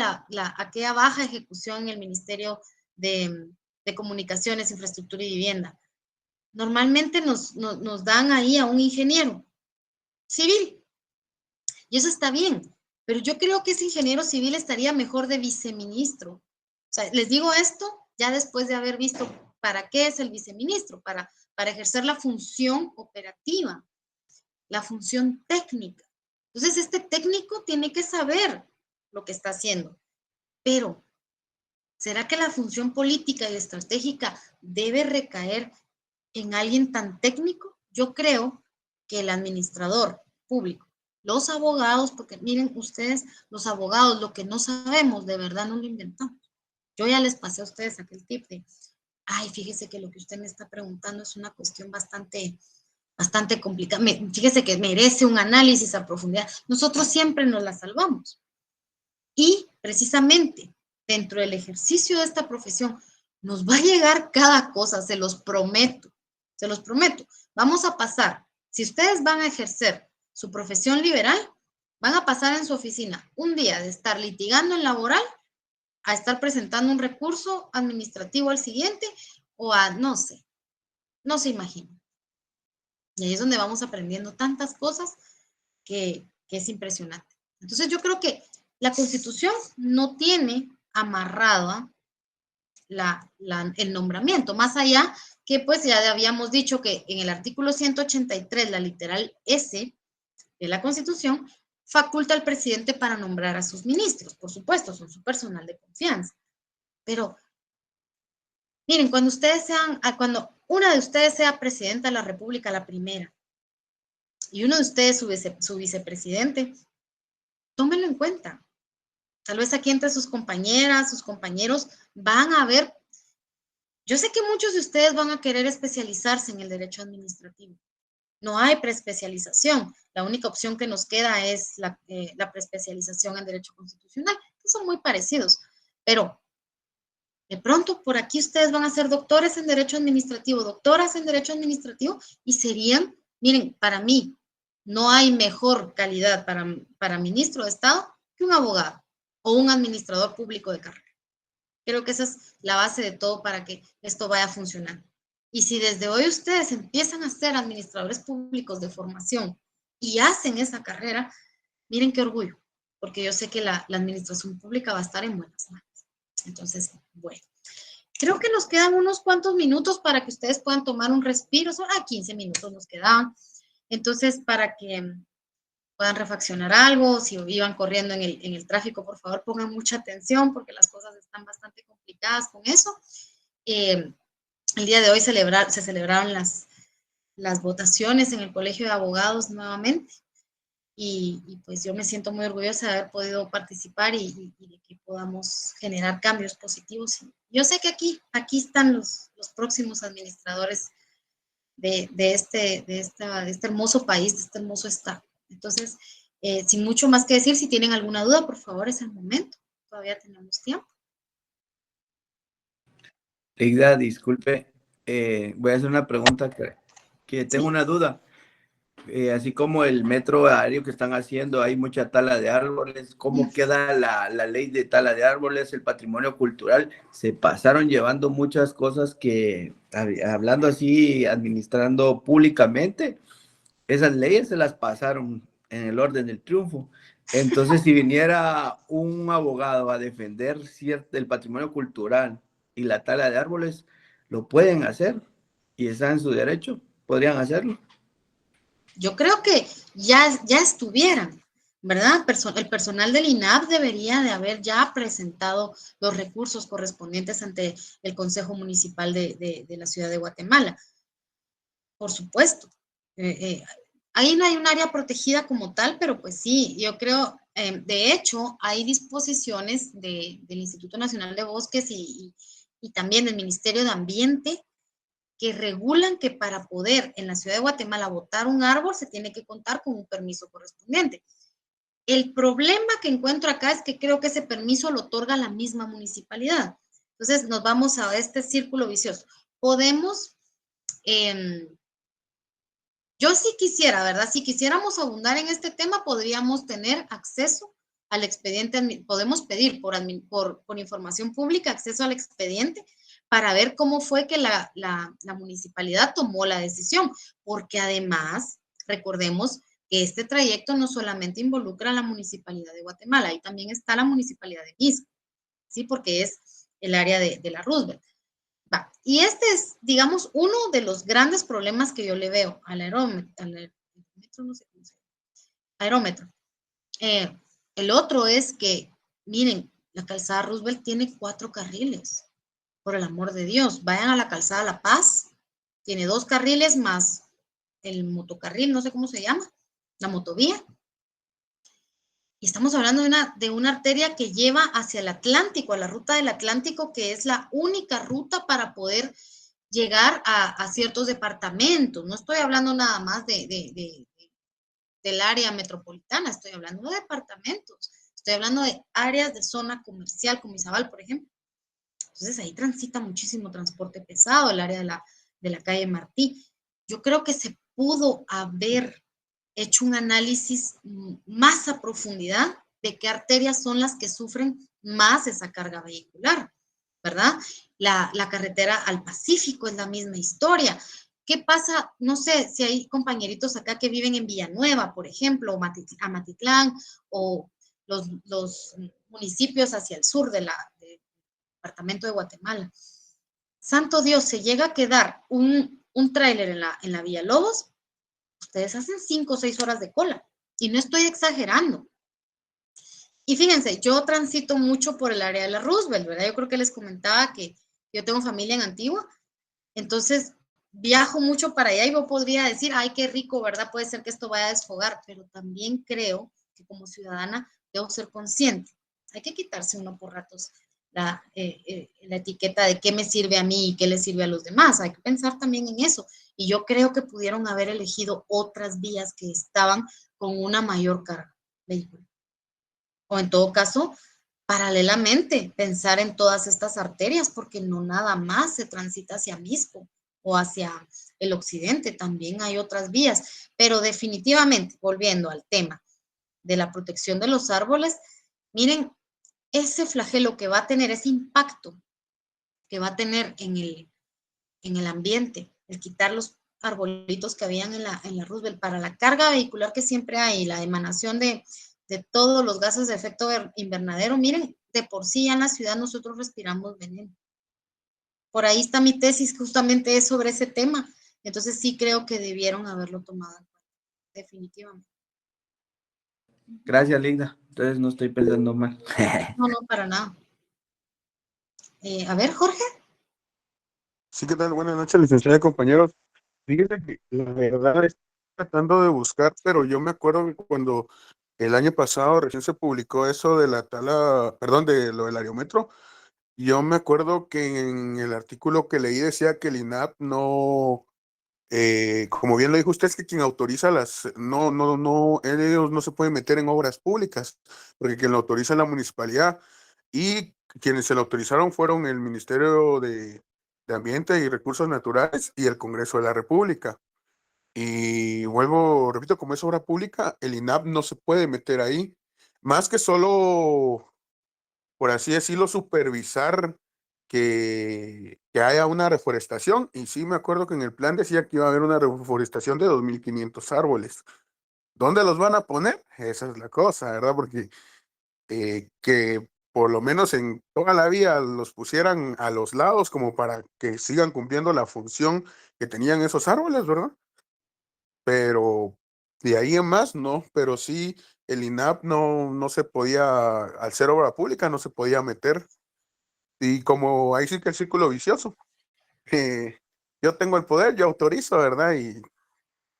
aquella baja ejecución en el Ministerio de Comunicaciones, Infraestructura y Vivienda. Normalmente nos dan ahí a un ingeniero civil y eso está bien, pero yo creo que ese ingeniero civil estaría mejor de viceministro. O sea, les digo esto ya después de haber visto para qué es el viceministro, para ejercer la función operativa, la función técnica. Entonces, este técnico tiene que saber lo que está haciendo, pero ¿será que la función política y estratégica debe recaer en alguien tan técnico? Yo creo que el administrador público, los abogados, porque miren ustedes, los abogados, lo que no sabemos, de verdad no lo inventamos. Yo ya les pasé a ustedes aquel tip de, ay, fíjese que lo que usted me está preguntando es una cuestión bastante complicada. Fíjese que merece un análisis a profundidad. Nosotros siempre nos la salvamos. Y precisamente dentro del ejercicio de esta profesión nos va a llegar cada cosa, se los prometo. Se los prometo. Vamos a pasar, si ustedes van a ejercer su profesión liberal, van a pasar en su oficina un día de estar litigando en laboral a estar presentando un recurso administrativo al siguiente o a, no sé, no se imaginan. Y ahí es donde vamos aprendiendo tantas cosas que es impresionante. Entonces yo creo que la Constitución no tiene amarrada el nombramiento, más allá que pues ya habíamos dicho que en el artículo 183, la literal S de la Constitución, faculta al presidente para nombrar a sus ministros. Por supuesto, son su personal de confianza. Pero, miren, cuando una de ustedes sea presidenta de la República, la primera, y uno de ustedes su vicepresidente, tómenlo en cuenta. Tal vez aquí entre sus compañeras, sus compañeros, van a ver. Yo sé que muchos de ustedes van a querer especializarse en el derecho administrativo. No hay preespecialización. La única opción que nos queda es la preespecialización en derecho constitucional, que son muy parecidos. Pero de pronto por aquí ustedes van a ser doctores en derecho administrativo, doctoras en derecho administrativo y serían, miren, para mí no hay mejor calidad para ministro de Estado que un abogado o un administrador público de carrera. Creo que esa es la base de todo para que esto vaya a funcionar. Y si desde hoy ustedes empiezan a ser administradores públicos de formación y hacen esa carrera, miren qué orgullo, porque yo sé que la administración pública va a estar en buenas manos. Entonces, bueno, creo que nos quedan unos cuantos minutos para que ustedes puedan tomar un respiro. Son 15 minutos nos quedaban. Entonces, para que puedan refaccionar algo, si iban corriendo en el tráfico, por favor pongan mucha atención porque las cosas están bastante complicadas con eso. El día de hoy se celebraron las votaciones en el Colegio de Abogados nuevamente y pues yo me siento muy orgullosa de haber podido participar y de que podamos generar cambios positivos. Y yo sé que aquí están los próximos administradores de este hermoso país, de este hermoso estado. Entonces, sin mucho más que decir, si tienen alguna duda, por favor, es el momento. Todavía tenemos tiempo. Leida, disculpe, voy a hacer una pregunta que tengo ¿Sí? una duda. Así como el metro aéreo que están haciendo, hay mucha tala de árboles. ¿Cómo queda la ley de tala de árboles, el patrimonio cultural? Se pasaron llevando muchas cosas que, hablando así, administrando públicamente, esas leyes se las pasaron en el orden del triunfo. Entonces, si viniera un abogado a defender el patrimonio cultural y la tala de árboles, lo pueden hacer y está en su derecho, podrían hacerlo. Yo creo que ya estuvieran, ¿verdad? El personal del INAP debería de haber ya presentado los recursos correspondientes ante el Consejo Municipal de la Ciudad de Guatemala. Por supuesto. Ahí no hay un área protegida como tal, pero pues sí, yo creo, de hecho, hay disposiciones del Instituto Nacional de Bosques y también del Ministerio de Ambiente que regulan que para poder en la ciudad de Guatemala botar un árbol se tiene que contar con un permiso correspondiente. El problema que encuentro acá es que creo que ese permiso lo otorga la misma municipalidad. Entonces nos vamos a este círculo vicioso. Podemos, yo sí quisiera, ¿verdad? Si quisiéramos abundar en este tema, podríamos tener acceso al expediente, podemos pedir por información pública acceso al expediente para ver cómo fue que la municipalidad tomó la decisión, porque además, recordemos que este trayecto no solamente involucra a la municipalidad de Guatemala, ahí también está la municipalidad de Misco, ¿sí? Porque es el área de la Roosevelt. Va. Y este es, digamos, uno de los grandes problemas que yo le veo al aerómetro, no sé cómo se llama, aerómetro. El otro es que, miren, la calzada Roosevelt tiene 4 carriles. Por el amor de Dios, vayan a la calzada La Paz, tiene 2 carriles más el motocarril, no sé cómo se llama, la motovía. Y estamos hablando de una arteria que lleva hacia el Atlántico, a la ruta del Atlántico, que es la única ruta para poder llegar a ciertos departamentos. No estoy hablando nada más del área metropolitana, estoy hablando de departamentos, estoy hablando de áreas de zona comercial, como Izabal, por ejemplo. Entonces ahí transita muchísimo transporte pesado, el área de la calle Martí. Yo creo que se pudo haber hecho un análisis más a profundidad de qué arterias son las que sufren más esa carga vehicular, ¿verdad? La carretera al Pacífico es la misma historia. ¿Qué pasa? No sé si hay compañeritos acá que viven en Villanueva, por ejemplo, o Amatitlán, o los municipios hacia el sur del departamento de Guatemala. santo Dios, se llega a quedar un tráiler en la Villalobos, ustedes hacen 5 o 6 horas de cola. Y no estoy exagerando. Y fíjense, yo transito mucho por el área de la Roosevelt, ¿verdad? Yo creo que les comentaba que yo tengo familia en Antigua, entonces viajo mucho para allá y yo podría decir, ay, qué rico, ¿verdad? Puede ser que esto vaya a desfogar, pero también creo que como ciudadana debo ser consciente. Hay que quitarse uno por ratos la etiqueta de qué me sirve a mí y qué le sirve a los demás. Hay que pensar también en eso. Y yo creo que pudieron haber elegido otras vías que estaban con una mayor carga vehicular. O en todo caso, paralelamente, pensar en todas estas arterias, porque no nada más se transita hacia Misco o hacia el occidente, también hay otras vías. Pero definitivamente, volviendo al tema de la protección de los árboles, miren, ese flagelo que va a tener, ese impacto que va a tener en el ambiente, el quitar los arbolitos que habían en la Roosevelt para la carga vehicular que siempre hay, la emanación de todos los gases de efecto invernadero, miren, de por sí ya en la ciudad nosotros respiramos veneno. Por ahí está mi tesis, justamente es sobre ese tema. Entonces sí creo que debieron haberlo tomado en cuenta, definitivamente. Gracias, Linda. Entonces no estoy pensando mal. No, no, para nada. A ver, Jorge. Sí, ¿qué tal? Buenas noches, licenciada y compañeros. Fíjese que la verdad estoy tratando de buscar, pero yo me acuerdo que cuando el año pasado recién se publicó eso de la tala, perdón, de lo del aerómetro, yo me acuerdo que en el artículo que leí decía que el INAP no, como bien lo dijo usted, es que quien autoriza ellos no se pueden meter en obras públicas, porque quien lo autoriza es la municipalidad y quienes se lo autorizaron fueron el Ministerio de Ambiente y Recursos Naturales y el Congreso de la República. Y vuelvo, repito, como es obra pública, el INAP no se puede meter ahí, más que solo, por así decirlo, supervisar que haya una reforestación. Y sí me acuerdo que en el plan decía que iba a haber una reforestación de 2.500 árboles. ¿Dónde los van a poner? Esa es la cosa, ¿verdad? Porque que por lo menos en toda la vía los pusieran a los lados como para que sigan cumpliendo la función que tenían esos árboles, ¿verdad? Pero de ahí en más, no, pero sí, el INAP no se podía, al ser obra pública, no se podía meter. Y como ahí sí que el círculo vicioso, eh, yo tengo el poder, yo autorizo, ¿verdad? Y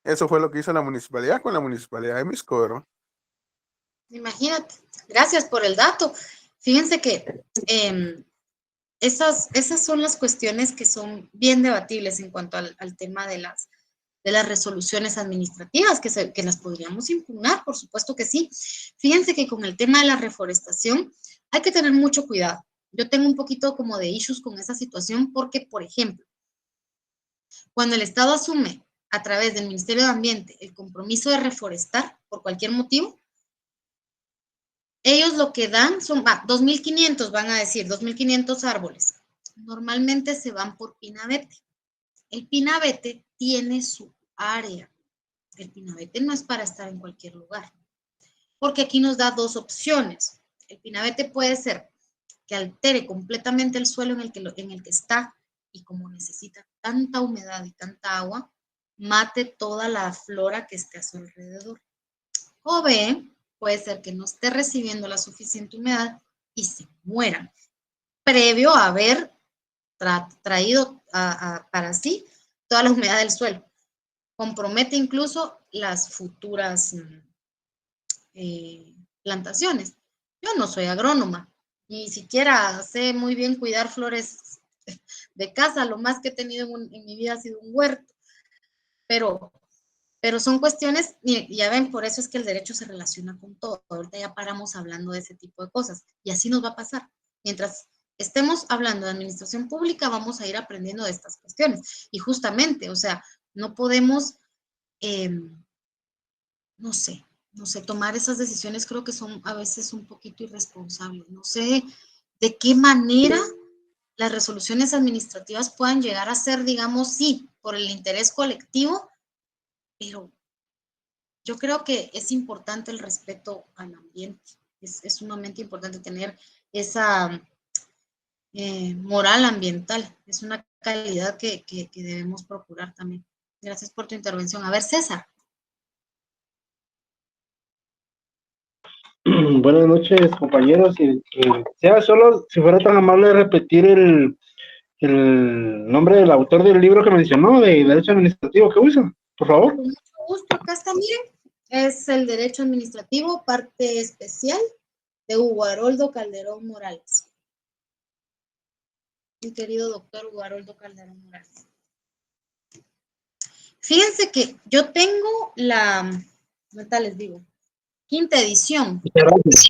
eso fue lo que hizo la municipalidad con la municipalidad de Misco, ¿verdad? Imagínate. Gracias por el dato. Fíjense que esas son las cuestiones que son bien debatibles en cuanto al tema de las resoluciones administrativas, que las podríamos impugnar, por supuesto que sí. Fíjense que con el tema de la reforestación hay que tener mucho cuidado. Yo tengo un poquito como de issues con esa situación porque, por ejemplo, cuando el Estado asume a través del Ministerio de Ambiente el compromiso de reforestar por cualquier motivo, ellos lo que dan son 2.500, van a decir, 2.500 árboles. Normalmente se van por pinabete. El pinabete tiene su área. El pinabete no es para estar en cualquier lugar, porque aquí nos da dos opciones. El pinabete puede ser que altere completamente el suelo en el que está y como necesita tanta humedad y tanta agua, mate toda la flora que esté a su alrededor. O B, puede ser que no esté recibiendo la suficiente humedad y se mueran, previo a haber traído para sí toda la humedad del suelo. Compromete incluso las futuras plantaciones. Yo no soy agrónoma, ni siquiera sé muy bien cuidar flores de casa. Lo más que he tenido en mi vida ha sido un huerto, pero son cuestiones, y ya ven, por eso es que el derecho se relaciona con todo. Ahorita ya paramos hablando de ese tipo de cosas, y así nos va a pasar. Mientras estemos hablando de administración pública, vamos a ir aprendiendo de estas cuestiones. Y justamente, o sea, no podemos, no sé, tomar esas decisiones creo que son a veces un poquito irresponsables. No sé de qué manera las resoluciones administrativas puedan llegar a ser, digamos, sí, por el interés colectivo, pero yo creo que es importante el respeto al ambiente. Es sumamente importante tener esa moral ambiental. Es una calidad que debemos procurar también. Gracias por tu intervención. A ver, César. Buenas noches, compañeros. Y que sea solo, si fuera tan amable de repetir el nombre del autor del libro que mencionó, de Derecho Administrativo que usa, por favor. Con mucho gusto, acá está, miren. Es el Derecho Administrativo, parte especial, de Hugo Haroldo Calderón Morales. Mi querido doctor Hugo Haroldo Calderón Morales. Fíjense que yo tengo ahorita les digo, quinta edición. Gracias.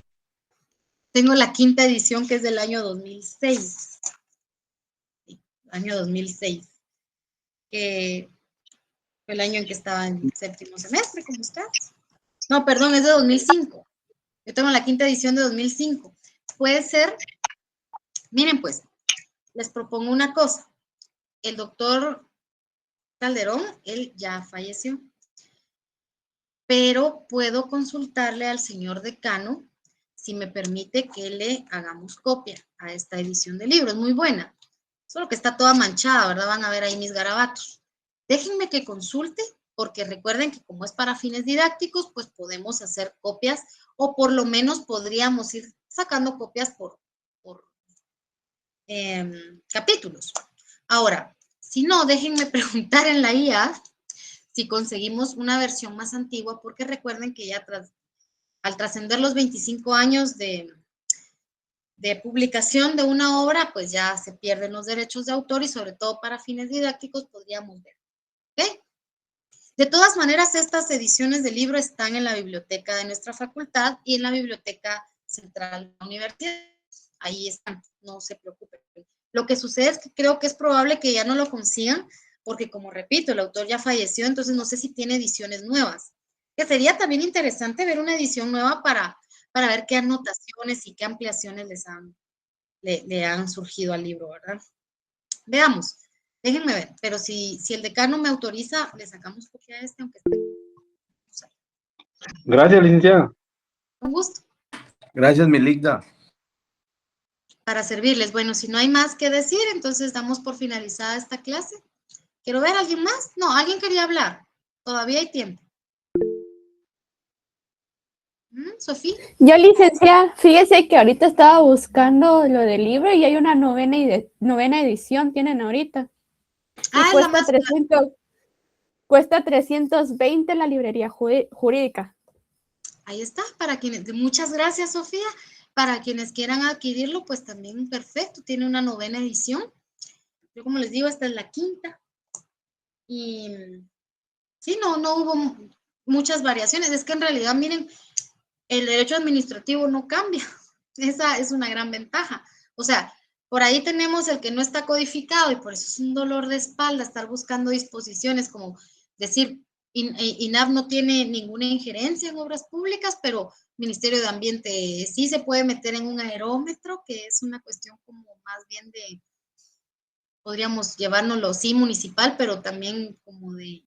Tengo la quinta edición que es del año 2006. Sí, año 2006. Que fue el año en que estaba en séptimo semestre, como ustedes. No, perdón, es de 2005. Yo tengo la quinta edición de 2005. Puede ser, miren pues, les propongo una cosa. El doctor Calderón, él ya falleció, pero puedo consultarle al señor decano si me permite que le hagamos copia a esta edición del libro. Es muy buena, solo que está toda manchada, ¿verdad? Van a ver ahí mis garabatos. Déjenme que consulte, porque recuerden que como es para fines didácticos, pues podemos hacer copias, o por lo menos podríamos ir sacando copias por capítulos. Ahora, si no, déjenme preguntar en la IA si conseguimos una versión más antigua, porque recuerden que ya al trascender los 25 años de publicación de una obra, pues ya se pierden los derechos de autor y sobre todo para fines didácticos podríamos ver. ¿Ok? De todas maneras, estas ediciones del libro están en la biblioteca de nuestra facultad y en la biblioteca central de la universidad. Ahí están, no se preocupen. Lo que sucede es que creo que es probable que ya no lo consigan, porque como repito, el autor ya falleció, entonces no sé si tiene ediciones nuevas. Que sería también interesante ver una edición nueva para ver qué anotaciones y qué ampliaciones le han surgido al libro, ¿verdad? Veamos, déjenme ver, pero si el decano me autoriza, le sacamos copia a este, aunque esté. Gracias, licenciada. Con gusto. Gracias, Miligda. Para servirles. Bueno, si no hay más que decir, entonces damos por finalizada esta clase. ¿Quiero ver a alguien más? No, alguien quería hablar. Todavía hay tiempo. ¿Sofía? Yo, licenciada, fíjese que ahorita estaba buscando lo del libro y hay una novena edición, tienen ahorita. Y cuesta 320 en la librería jurídica. Ahí está, para quienes, muchas gracias, Sofía. Para quienes quieran adquirirlo, pues también perfecto, tiene una novena edición. Yo, como les digo, esta es la quinta. Y sí, no hubo muchas variaciones. Es que en realidad, miren, el derecho administrativo no cambia. Esa es una gran ventaja. O sea, por ahí tenemos el que no está codificado y por eso es un dolor de espalda estar buscando disposiciones como decir, INAF no tiene ninguna injerencia en obras públicas, pero Ministerio de Ambiente sí se puede meter en un aerómetro, que es una cuestión como más bien de, podríamos llevárnoslo, sí, municipal, pero también como de